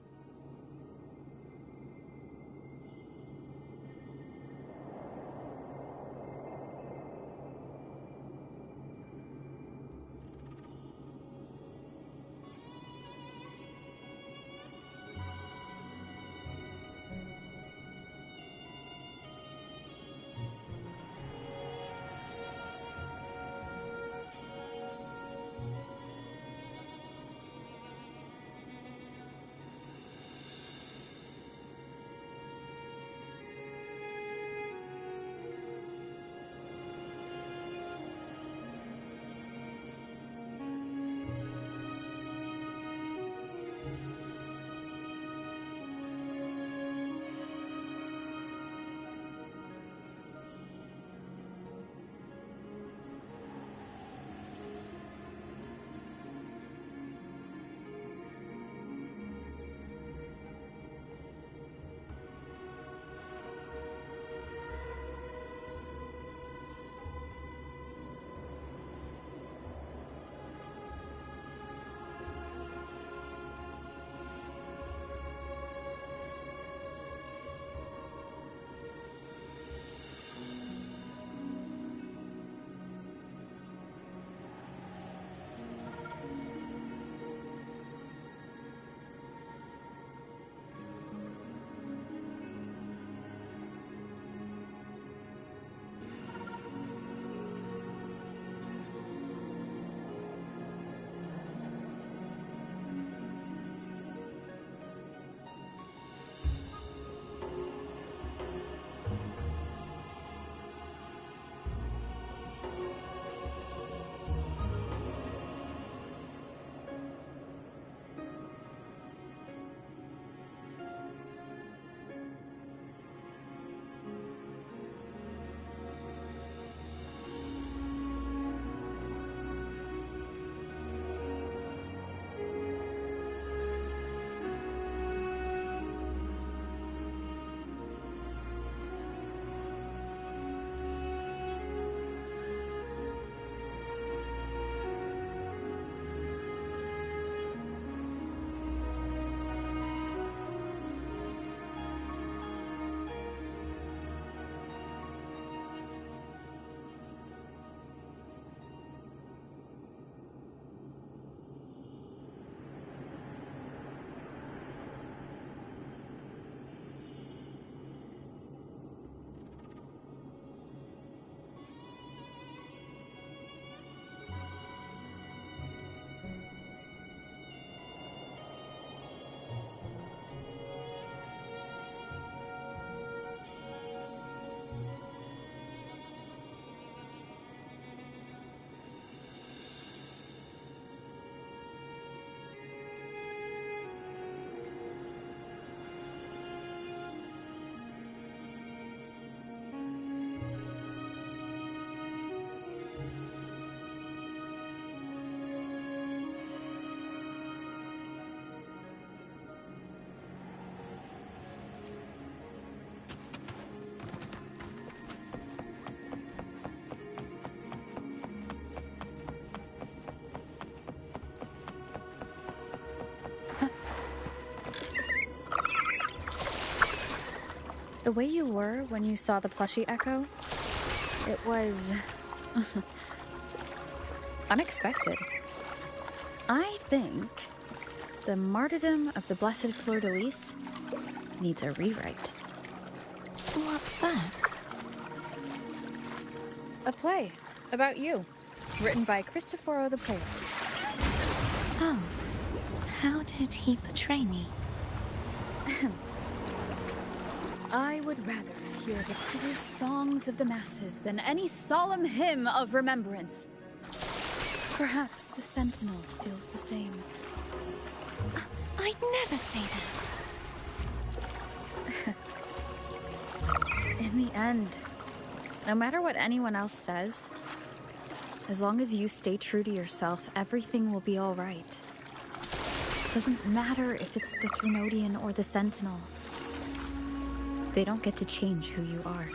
The way you were when you saw the plushie Echo, it was unexpected. I think the martyrdom of the Blessed Fleur-de-Lis needs a rewrite. What's that? A play about you, written by Cristoforo the playwright. Oh, how did he portray me? I would rather hear the joyous songs of the masses than any solemn hymn of remembrance. Perhaps the Sentinel feels the same. I'd never say that. In the end, no matter what anyone else says, as long as you stay true to yourself, everything will be all right. Doesn't matter if it's the Threnodian or the Sentinel. They don't get to change who you are.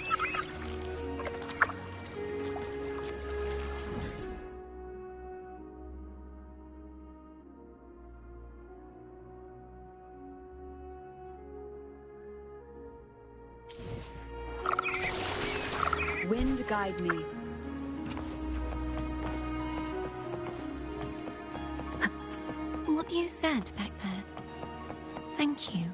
Wind guide me. What you said back there. Thank you.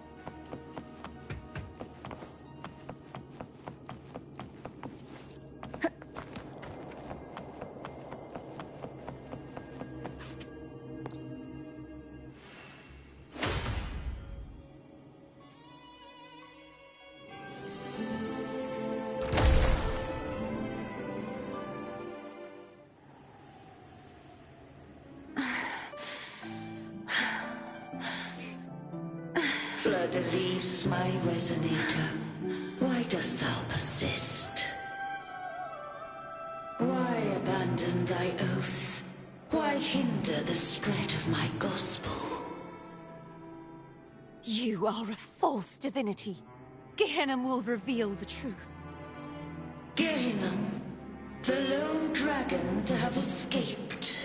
Fleur-de-Lis, my resonator, why dost thou persist? Why abandon thy oath? Why hinder the spread of my gospel? You are a false divinity. Gehenna will reveal the truth. Gehenna, the lone dragon to have escaped.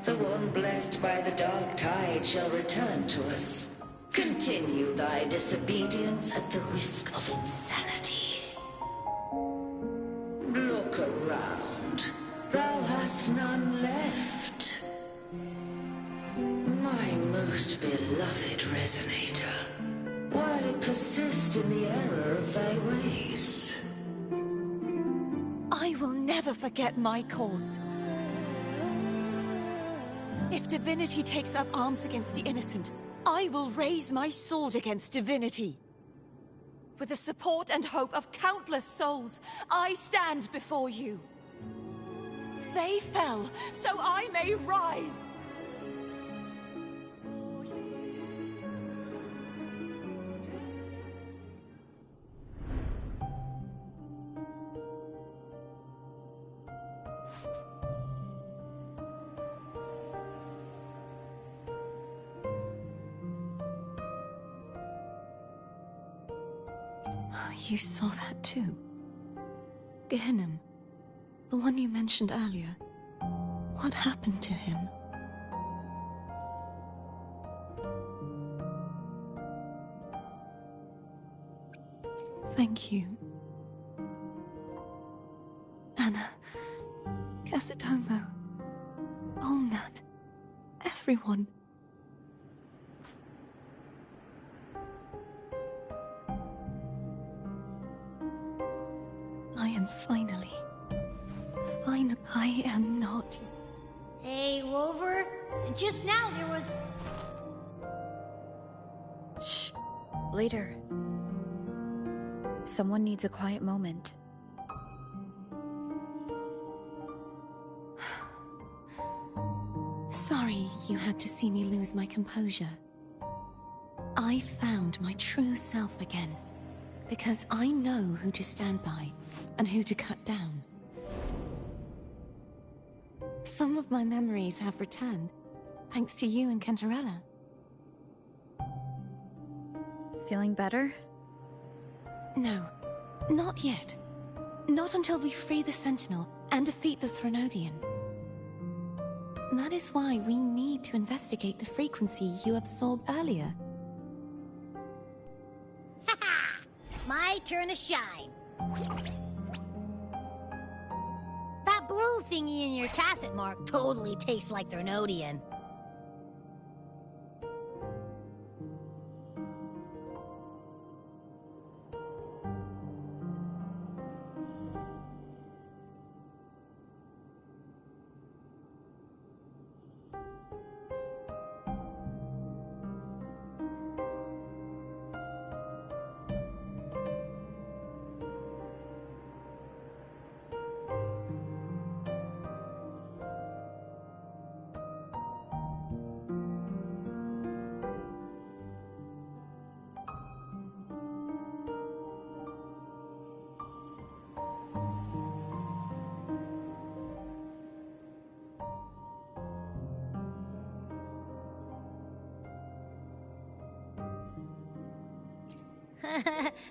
The one blessed by the dark tide shall return to us. Continue thy disobedience at the risk of insanity. Look around. Thou hast none left. My most beloved resonator, why persist in the error of thy ways? I will never forget my cause. If divinity takes up arms against the innocent, I will raise my sword against divinity. With the support and hope of countless souls, I stand before you. They fell, so I may rise. You saw that too? Gehenna, the one you mentioned earlier. What happened to him? Thank you. Anna, Casatomo, Olnat, everyone. I am finally, I am not. Hey, Rover. Just now there was... Shh. Later. Someone needs a quiet moment. Sorry you had to see me lose my composure. I found my true self again, because I know who to stand by and who to cut down. Some of my memories have returned, thanks to you and Cantarella. Feeling better? No, not yet. Not until we free the Sentinel and defeat the Threnodian. That is why we need to investigate the frequency you absorbed earlier. My turn to shine. That blue thingy in your tacit mark totally tastes like Threnodian.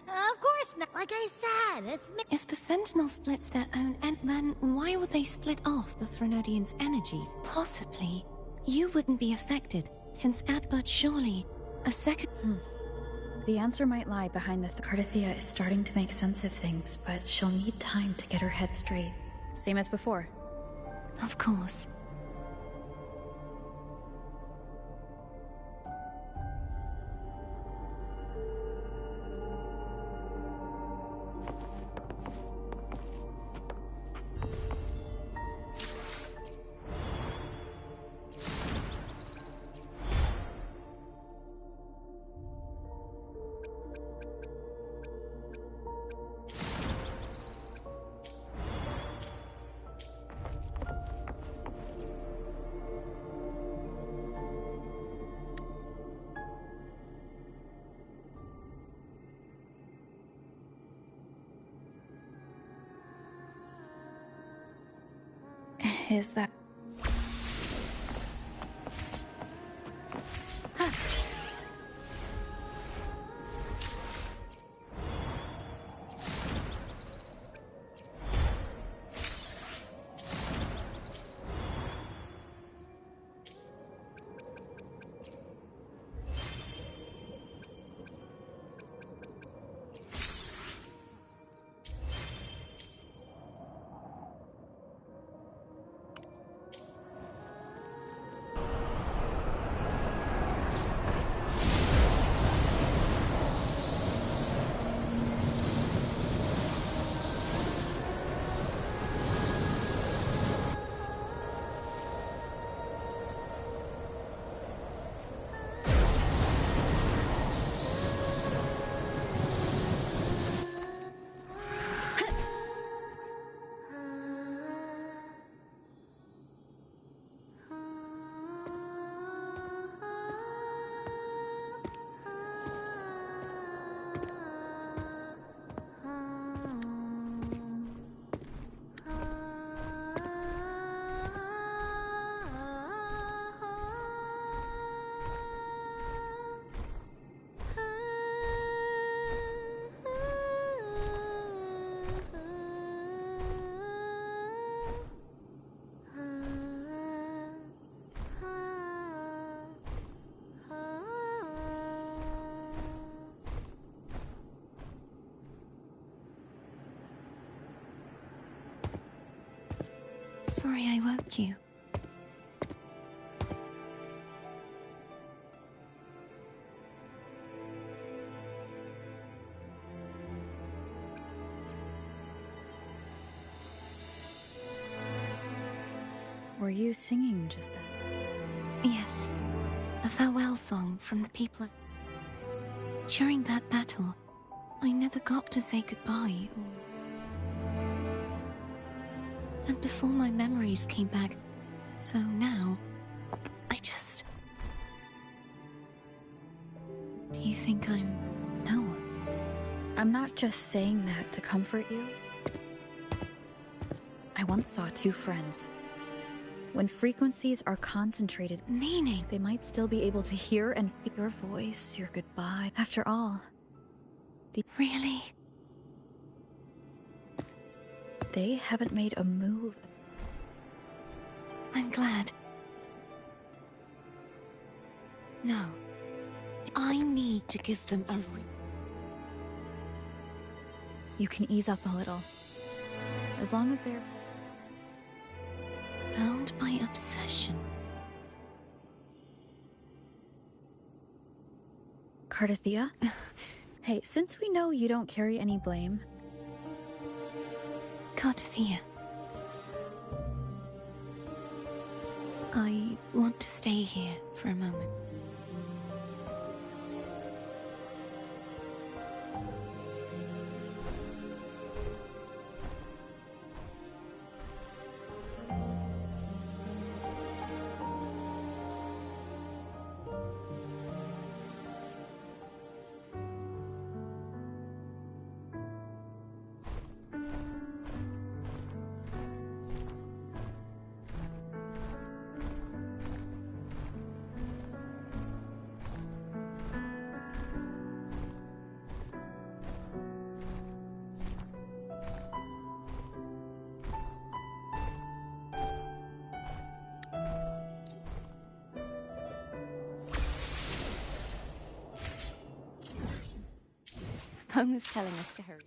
Of course not. Like I said, it's me. If the Sentinel splits their own then why would they split off the Threnodian's energy? Possibly, you wouldn't be affected, since but surely, a second... The answer might lie behind the... Cardathia is starting to make sense of things, but she'll need time to get her head straight. Same as before. Of course. Is that... Sorry I woke you. Were you singing just then? Yes. A farewell song from the people of... During that battle, I never got to say goodbye or... And before my memories came back, so now, I just... Do you think I'm... No. I'm not just saying that to comfort you. I once saw two friends. When frequencies are concentrated, meaning they might still be able to hear and feel your voice, your goodbye. After all, Really? They haven't made a move. I'm glad. No. I need to give them a You can ease up a little. As long as they're... Bound by obsession. Cardathea? Hey, since we know you don't carry any blame... Cardathea. I want to stay here for a moment. Home is telling us to hurry.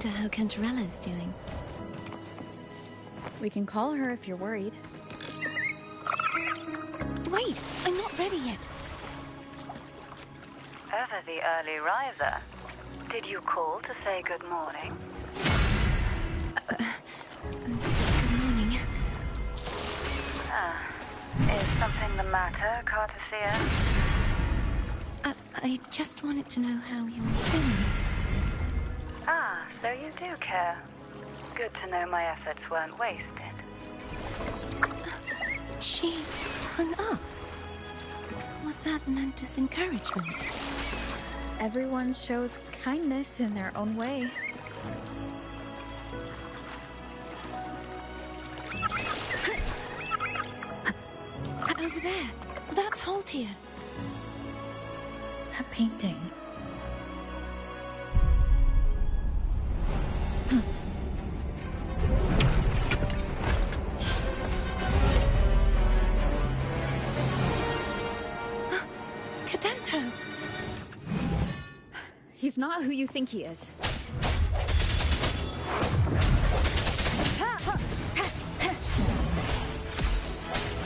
How Cantarella's doing. We can call her if you're worried. Wait, I'm not ready yet. Ever the early riser. Did you call to say good morning? Good morning. Is something the matter, Cardathea? I just wanted to know how you're feeling. So you do care. Good to know my efforts weren't wasted. She hung up. Was that meant as encouragement? Everyone shows kindness in their own way. Over there. That's Haltia. That painting. He's not who you think he is.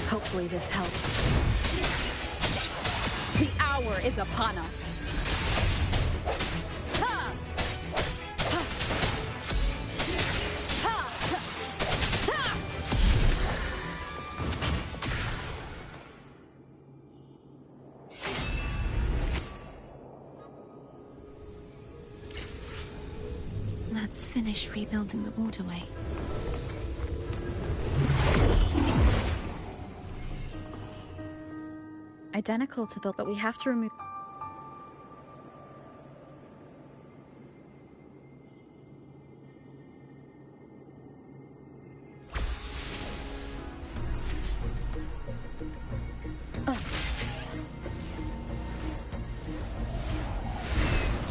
Hopefully this helps. The hour is upon us. Let's finish rebuilding the waterway. Identical to the... but we have to remove...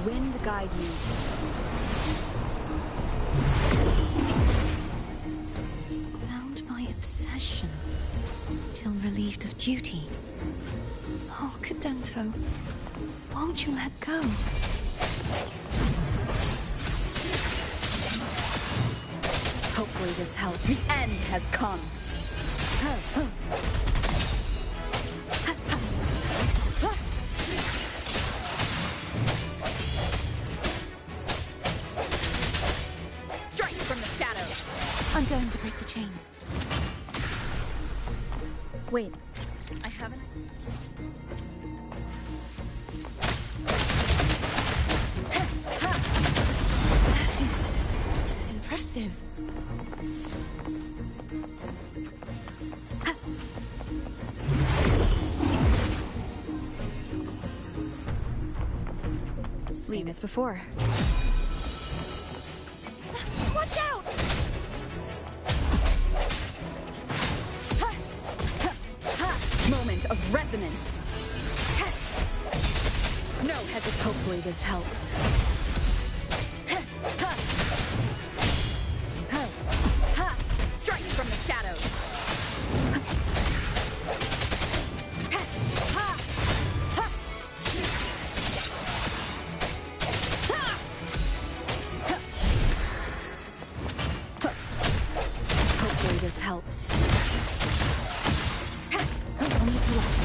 Wind guide you. Bound by obsession, till relieved of duty. Oh, Cadento, won't you let go? Hopefully this helps. The end has come. Strike from the shadows. I'm going to break the chains. Wait, I haven't... That is... impressive. Same as before. Watch out! Moment of resonance. No hesitation. Hopefully this helps. Strike from the shadows. Hopefully this helps. Only to left.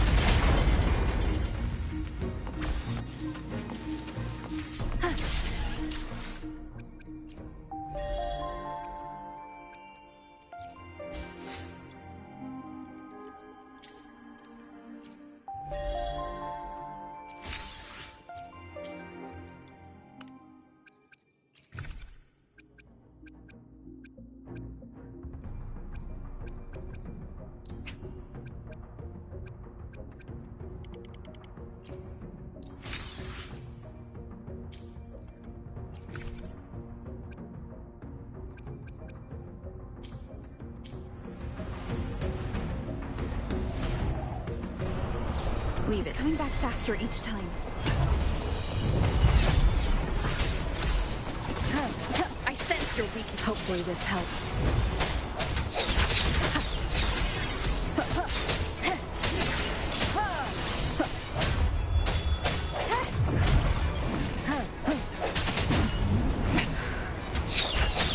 Leave it. Coming back faster each time. I sense your weakness. Hopefully this helps.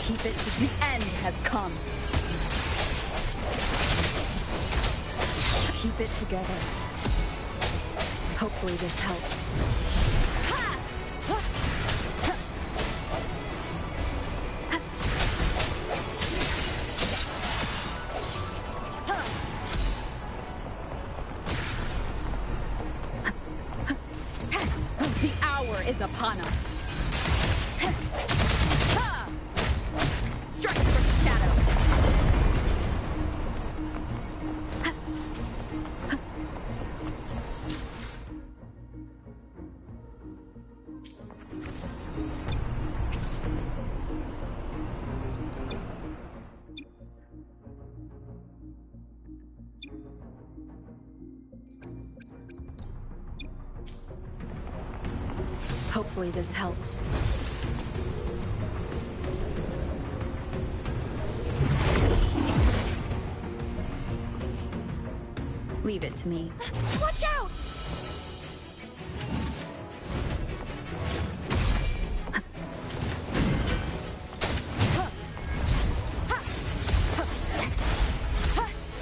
Keep it. The end has come. Keep it together. Hopefully this helps. The hour is upon us. Strike from the shadows. Hopefully this helps. Leave it to me. Watch out!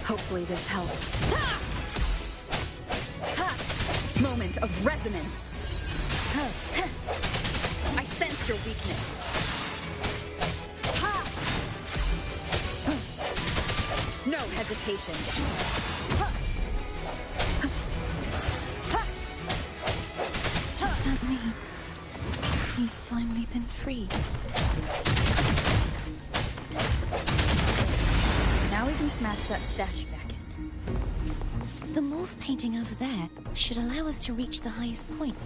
Hopefully this helps. Moment of resonance. I sense your weakness. No hesitation. Does that mean he's finally been freed? Now we can smash that statue back in. The morph painting over there should allow us to reach the highest point.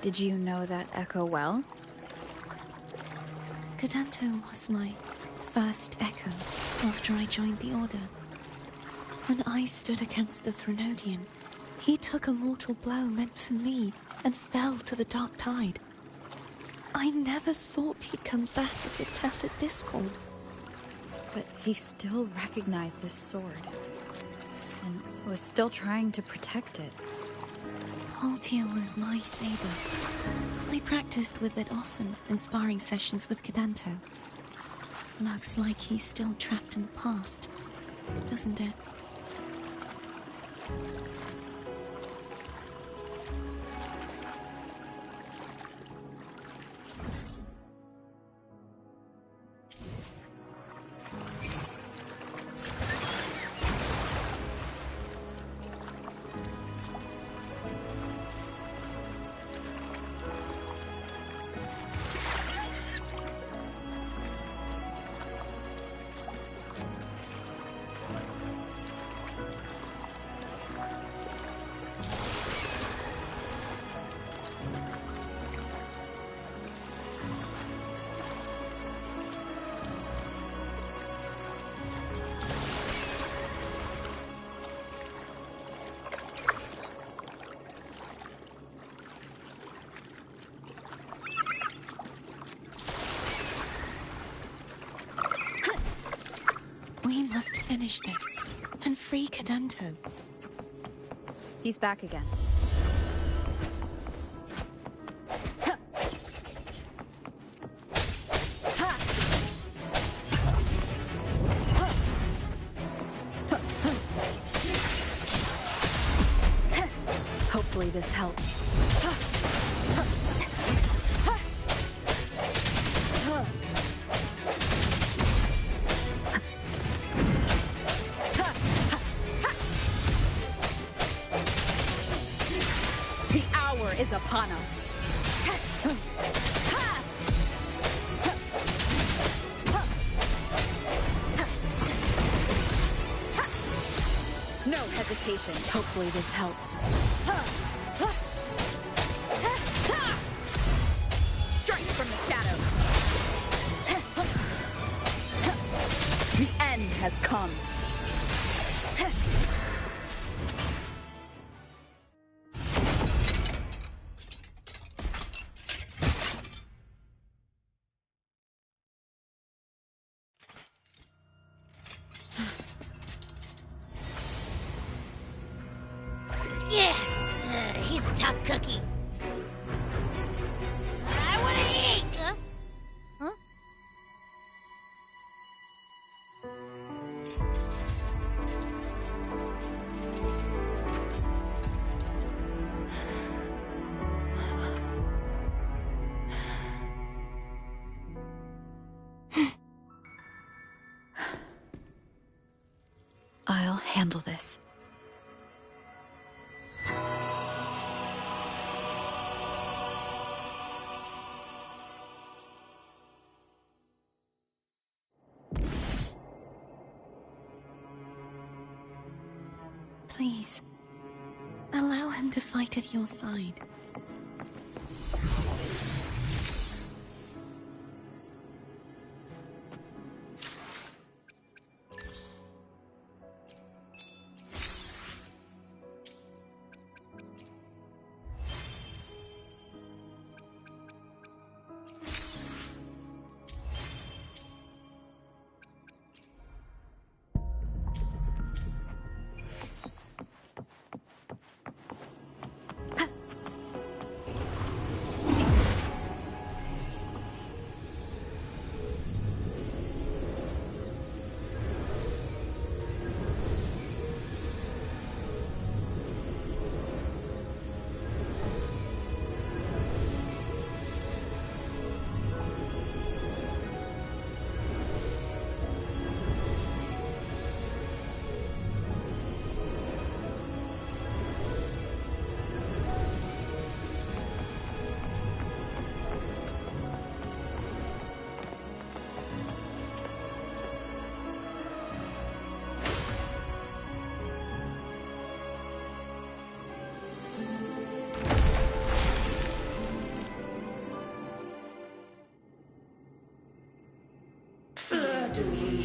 Did you know that echo well? Cadanto was my first echo after I joined the Order. When I stood against the Threnodian, he took a mortal blow meant for me and fell to the dark tide. I never thought he'd come back as a tacit discord. But he still recognized this sword, and was still trying to protect it. Haltia was my saber. I practiced with it often in sparring sessions with Cadanto. Looks like he's still trapped in the past, doesn't it? We must finish this and free Cadanto. He's back again. Hopefully this helps. The hour is upon us. No hesitation. Hopefully this helps. Strike from the shadows. The end has come. Yeah, he's a tough cookie. I wanna eat! Huh? I'll handle this. Please, allow him to fight at your side.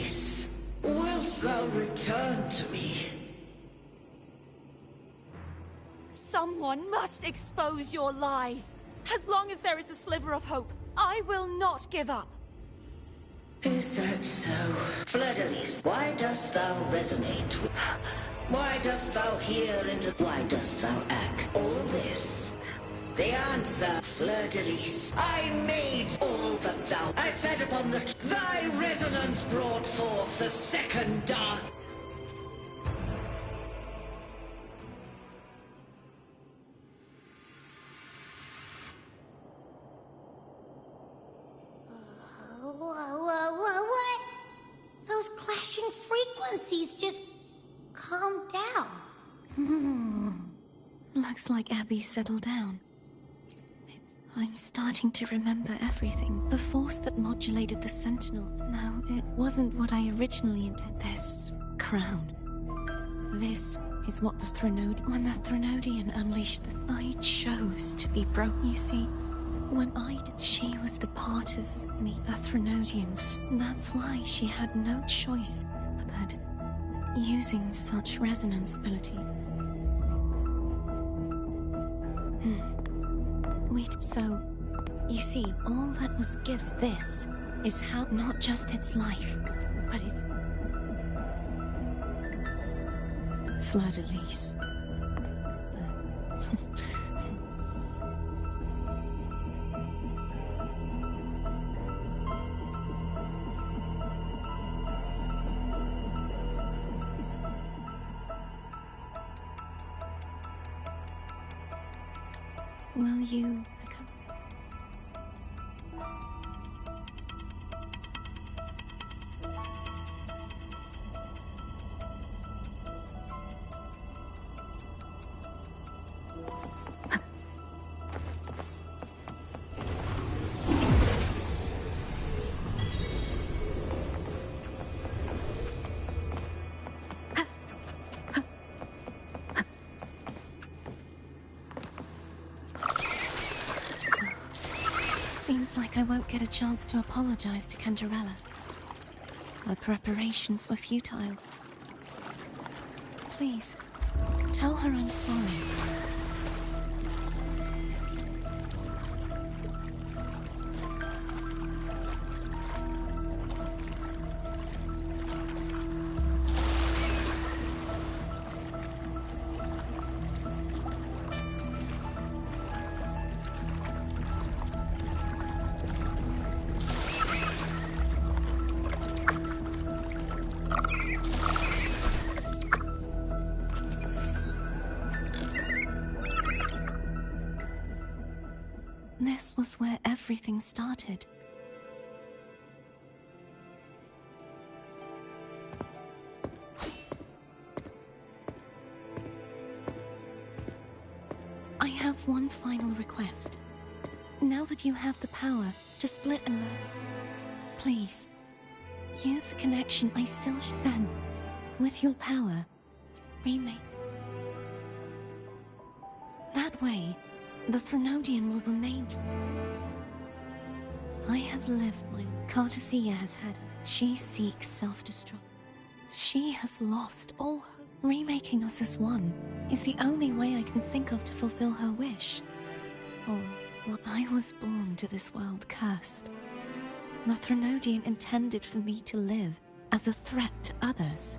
Fleur-de-Lis, wilt thou return to me? Someone must expose your lies. As long as there is a sliver of hope, I will not give up. Is that so? Fleur-de-Lis, why dost thou resonate with... Why dost thou hear into... Why dost thou act all this? The answer, Fleur-de-Lis. I made all that thou... I fed upon the... Thy resonance brought forth the second dark... What? Those clashing frequencies just calmed down. Looks like Abby settled down. I'm starting to remember everything. The force that modulated the Sentinel. No, it wasn't what I originally intended. This crown. This is what the Threnodian... When the Threnodian unleashed this, I chose to be broke. You see, when I did, she was the part of me, the Threnodians. That's why she had no choice but using such resonance abilities. Wait, so, you see, all that was given, this is how, not just its life, but its... Fleur-de-Lis. Will you come? Seems like I won't get a chance to apologize to Cantarella. Her preparations were futile. Please, tell her I'm sorry. This was where everything started. I have one final request. Now that you have the power to split and learn, please, use the connection I still then, with your power, remake. That way, the Threnodian will remain. I have lived my... Cartathea has had... She seeks self-destruct. She has lost all hope. Remaking us as one is the only way I can think of to fulfill her wish. Or, I was born to this world cursed. The Threnodian intended for me to live as a threat to others.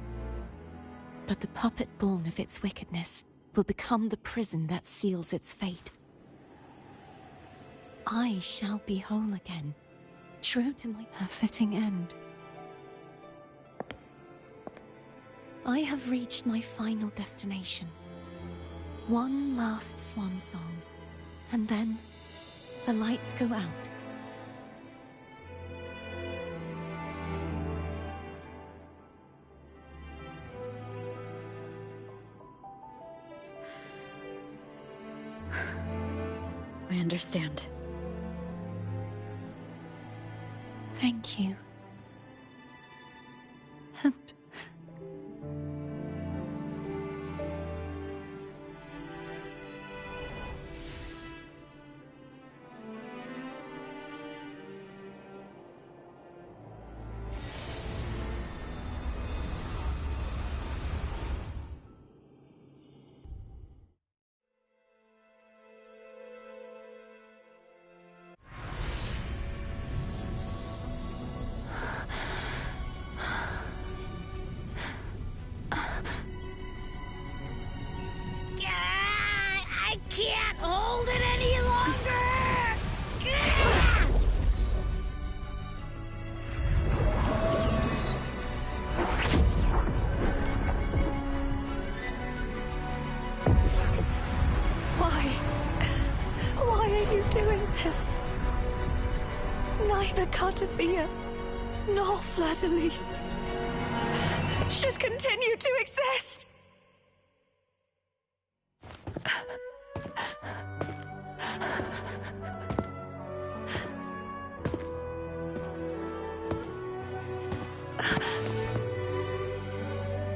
But the puppet born of its wickedness will become the prison that seals its fate. I shall be whole again, true to my fitting end. I have reached my final destination. One last swan song, and then the lights go out. I understand. Thank you. Cartathea nor Fleur-de-Lis should continue to exist.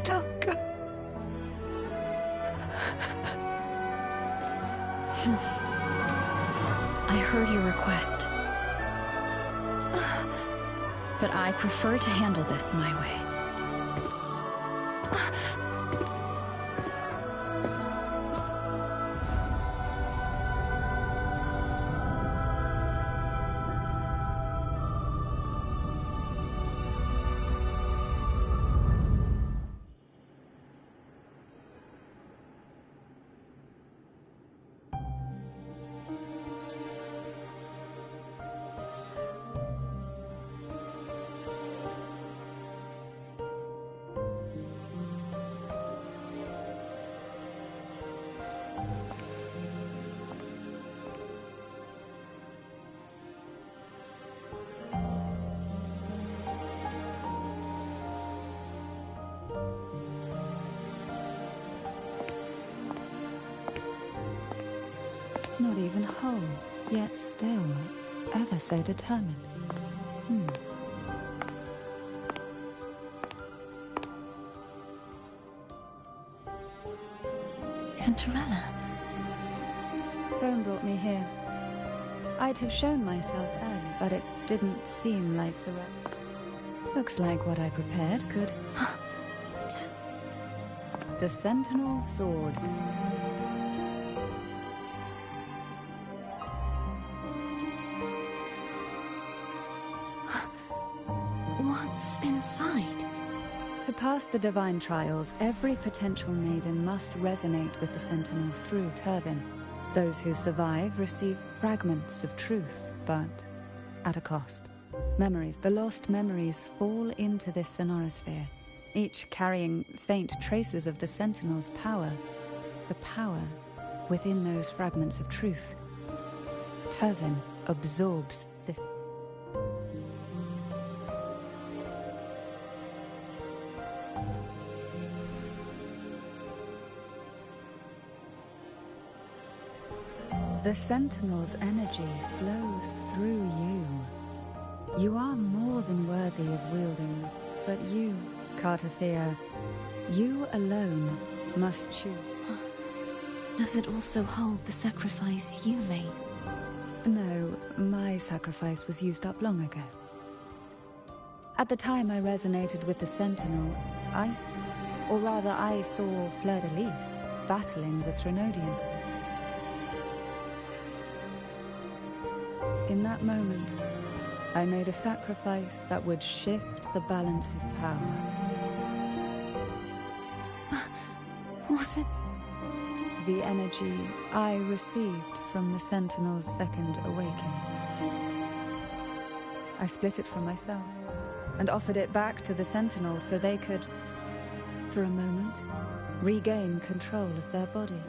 Don't go. I heard your request. But I prefer to handle this my way. Not even whole, yet still ever so determined. Cantarella. Bone brought me here. I'd have shown myself early, but it didn't seem like the right... Looks like what I prepared could... The Sentinel Sword. What's inside? To pass the divine trials, every potential maiden must resonate with the Sentinel through Turvin. Those who survive receive fragments of truth, but at a cost. Memories, the lost memories, fall into this sonorosphere, each carrying faint traces of the Sentinel's power. The power within those fragments of truth. Turvin absorbs this. The Sentinel's energy flows through you. You are more than worthy of wielding this, but you, Cartathea, you alone must choose. Does it also hold the sacrifice you made? No, my sacrifice was used up long ago. At the time I resonated with the Sentinel, I saw Fleur-de-Lis battling the Threnodian. In that moment, I made a sacrifice that would shift the balance of power. Was it? The energy I received from the Sentinel's second awakening. I split it from myself and offered it back to the Sentinel so they could, for a moment, regain control of their body.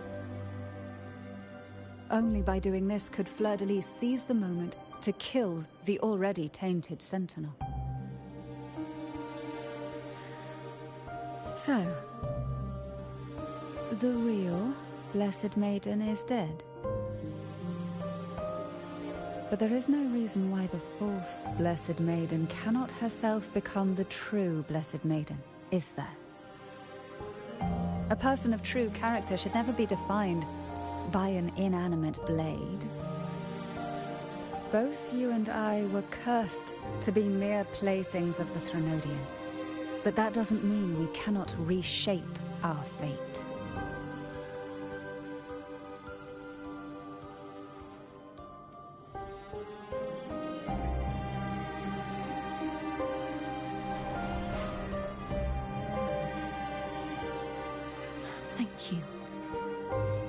Only by doing this could Fleur-de-Lis seize the moment to kill the already tainted Sentinel. So, the real Blessed Maiden is dead. But there is no reason why the false Blessed Maiden cannot herself become the true Blessed Maiden, is there? A person of true character should never be defined by an inanimate blade. Both you and I were cursed to be mere playthings of the Threnodian. But that doesn't mean we cannot reshape our fate. Thank you.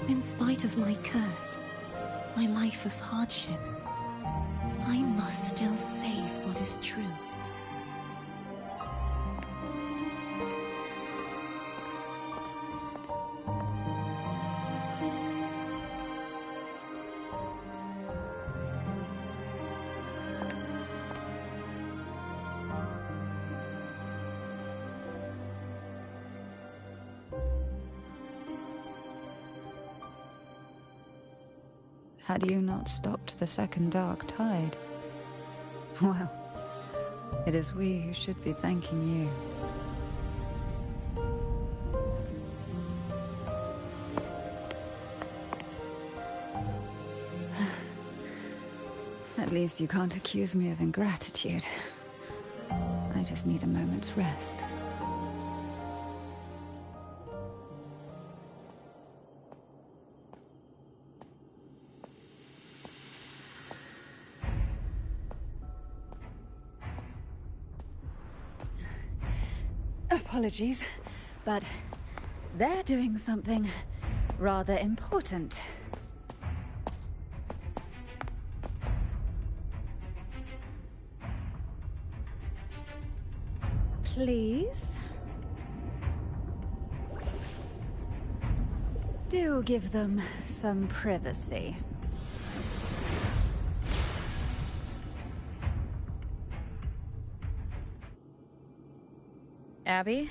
In spite of my curse, my life of hardship, I must still save what is true. had you not stopped the second dark tide. Well, it is we who should be thanking you. At least you can't accuse me of ingratitude. I just need a moment's rest. Apologies, but they're doing something rather important. Please? Do give them some privacy. Abby?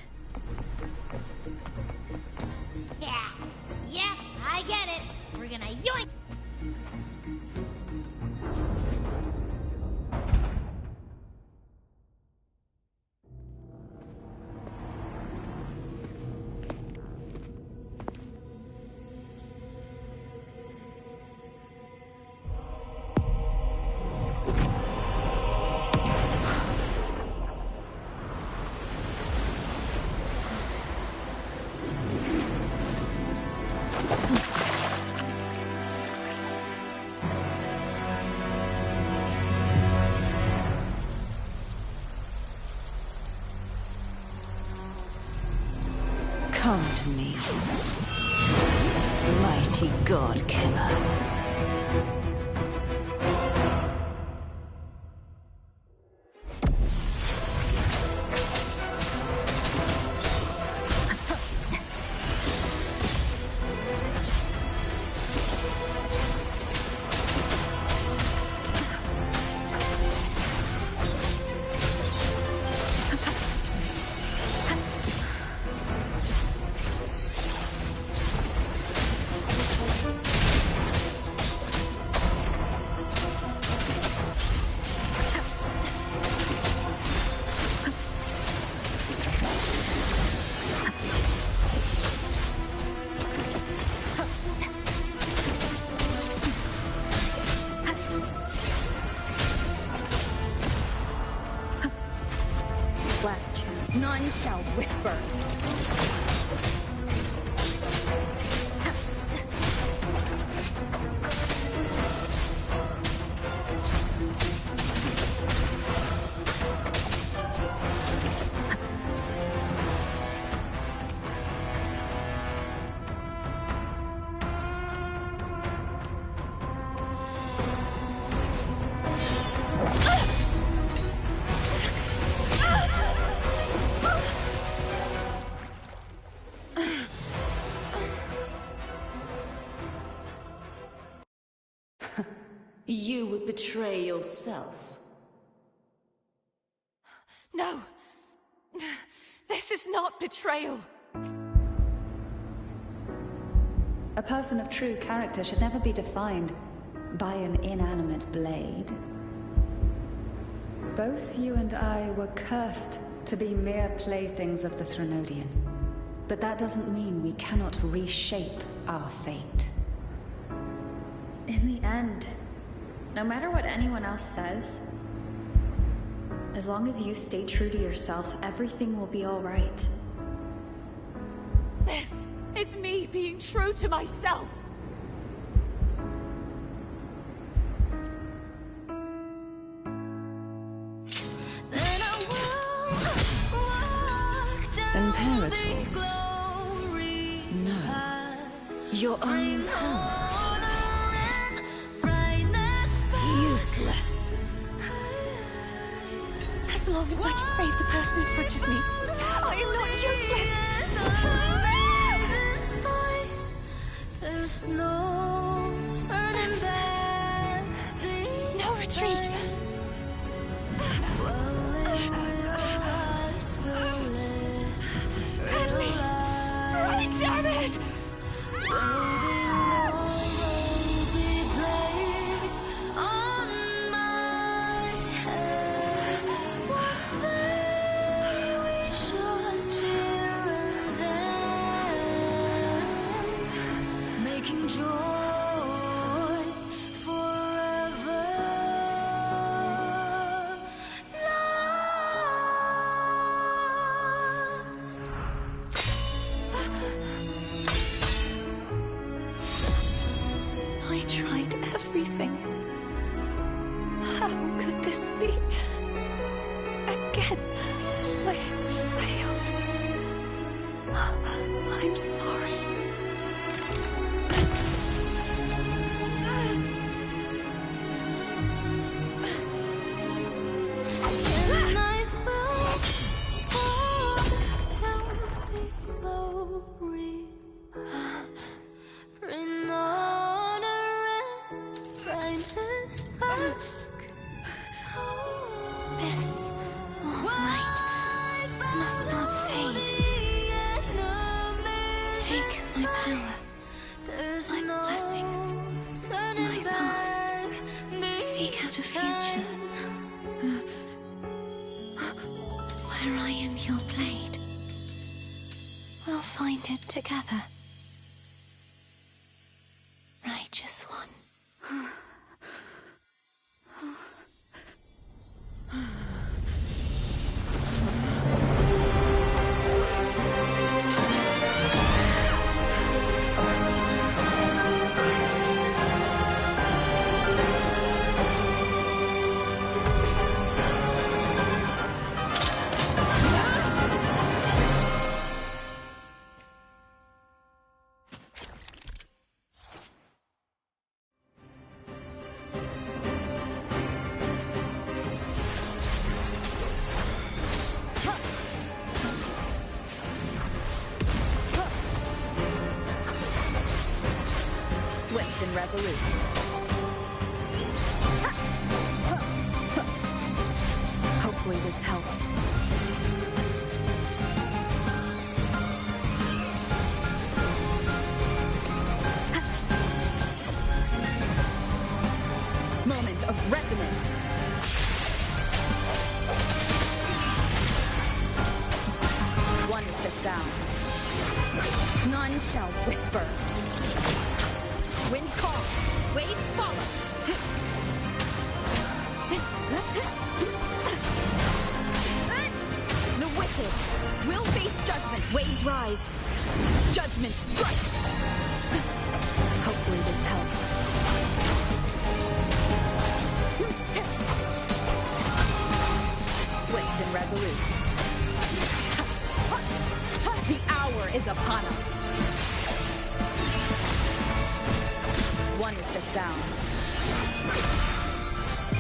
Yeah, I get it. We're gonna yoink! Come to me, mighty God Killer. Last chance. None shall whisper. You would betray yourself. No! This is not betrayal! A person of true character should never be defined by an inanimate blade. Both you and I were cursed to be mere playthings of the Threnodian. But that doesn't mean we cannot reshape our fate. In the end, no matter what anyone else says, as long as you stay true to yourself, everything will be all right. This is me being true to myself! Imperators? No. Your own power. Useless. As long as I can save the person in front of me, I am not useless! There's no turning back. No retreat! At least, run, damn it! failed. I'm sorry. This light must not fade. Take my power, my blessings, my past. Seek out a future where I am your blade. We'll find it together. Righteous one. Swift and resolute. Hopefully this helps. Moment of resonance. One is the sound. None shall whisper. Wind calls, waves follow. The wicked will face judgment. Waves rise. Judgment strikes. Hopefully this helps. Swift and resolute. The hour is upon us. One is the sound.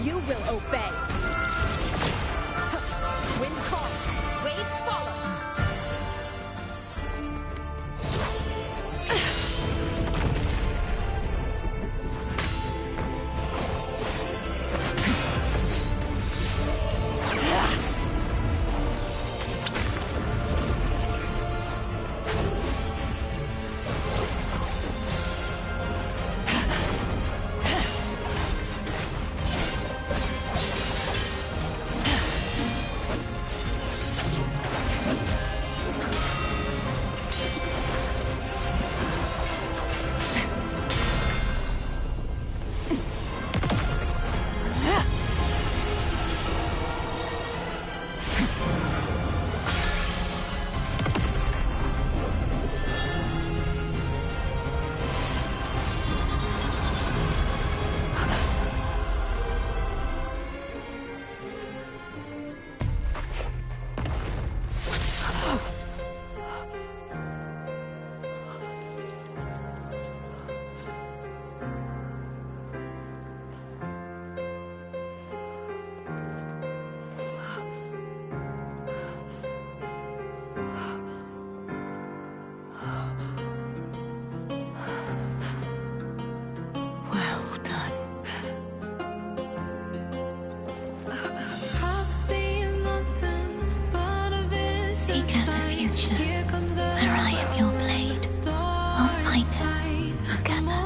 You will obey. Wind calls, waves follow. Seek out a future where I am your blade. We'll find it together.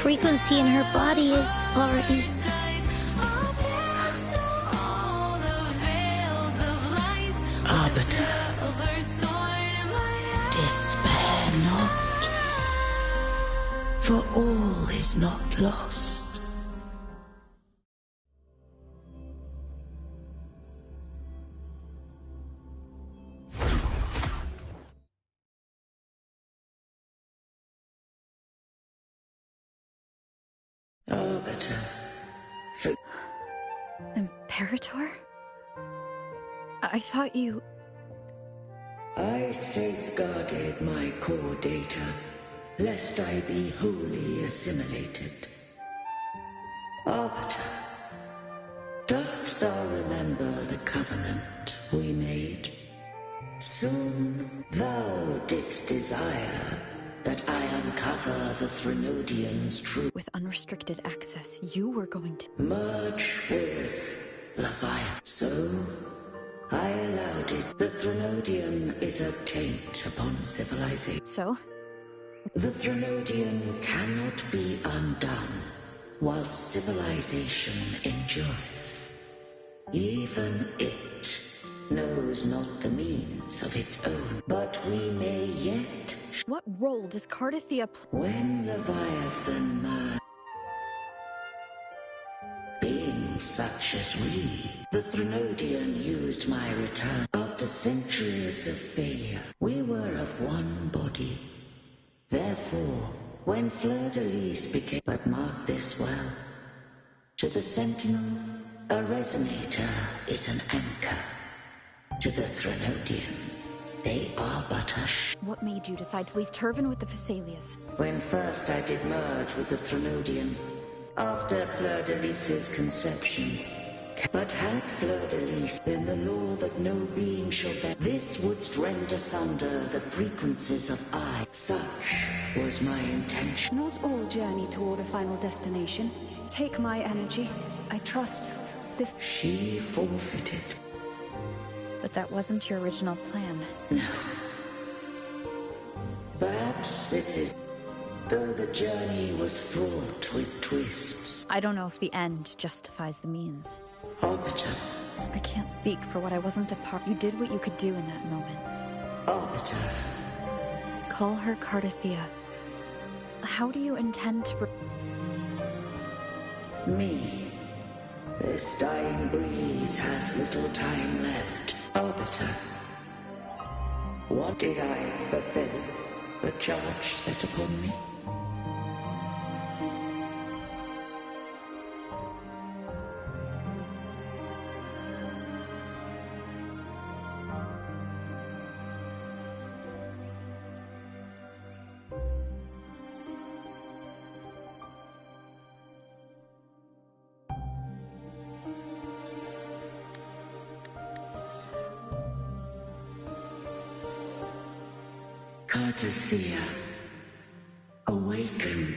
frequency in her body is already... Arbiter, despair not, for all is not lost. Arbiter, Imperator? I thought you... I safeguarded my core data, lest I be wholly assimilated. Arbiter, dost thou remember the covenant we made? Soon thou didst desire that I uncover the Threnodian's truth. With unrestricted access, you were going to... merge with Leviathan. So, I allowed it. The Threnodian is a taint upon civilization. So? The Threnodian cannot be undone while civilization endureth. Even it knows not the means of its own, but we may yet... What role does Cardathia play? When Leviathan merged, being such as we, the Threnodian used my return. After centuries of failure, we were of one body. Therefore, when Fleur-de-Lis became... But mark this well. To the Sentinel, a resonator is an anchor. To the Threnodian, they are but a What made you decide to leave Turvan with the Phassalias? When first I did merge with the Threnodian, after Fleur-de-Lis's conception. But had Fleur-de-Lis been the law that no being shall bear, this would rend asunder the frequencies of I. Such was my intention. Not all journey toward a final destination. Take my energy. I trust this... She forfeited. But that wasn't your original plan. No. Perhaps this is... Though the journey was fraught with twists. I don't know if the end justifies the means. Arbiter. I can't speak for what I wasn't a part. You did what you could do in that moment. Arbiter. Call her Cardathia. How do you intend to... Me. This dying breeze has little time left. Arbiter. What did I fulfill? The charge set upon me? Cardathia, awaken.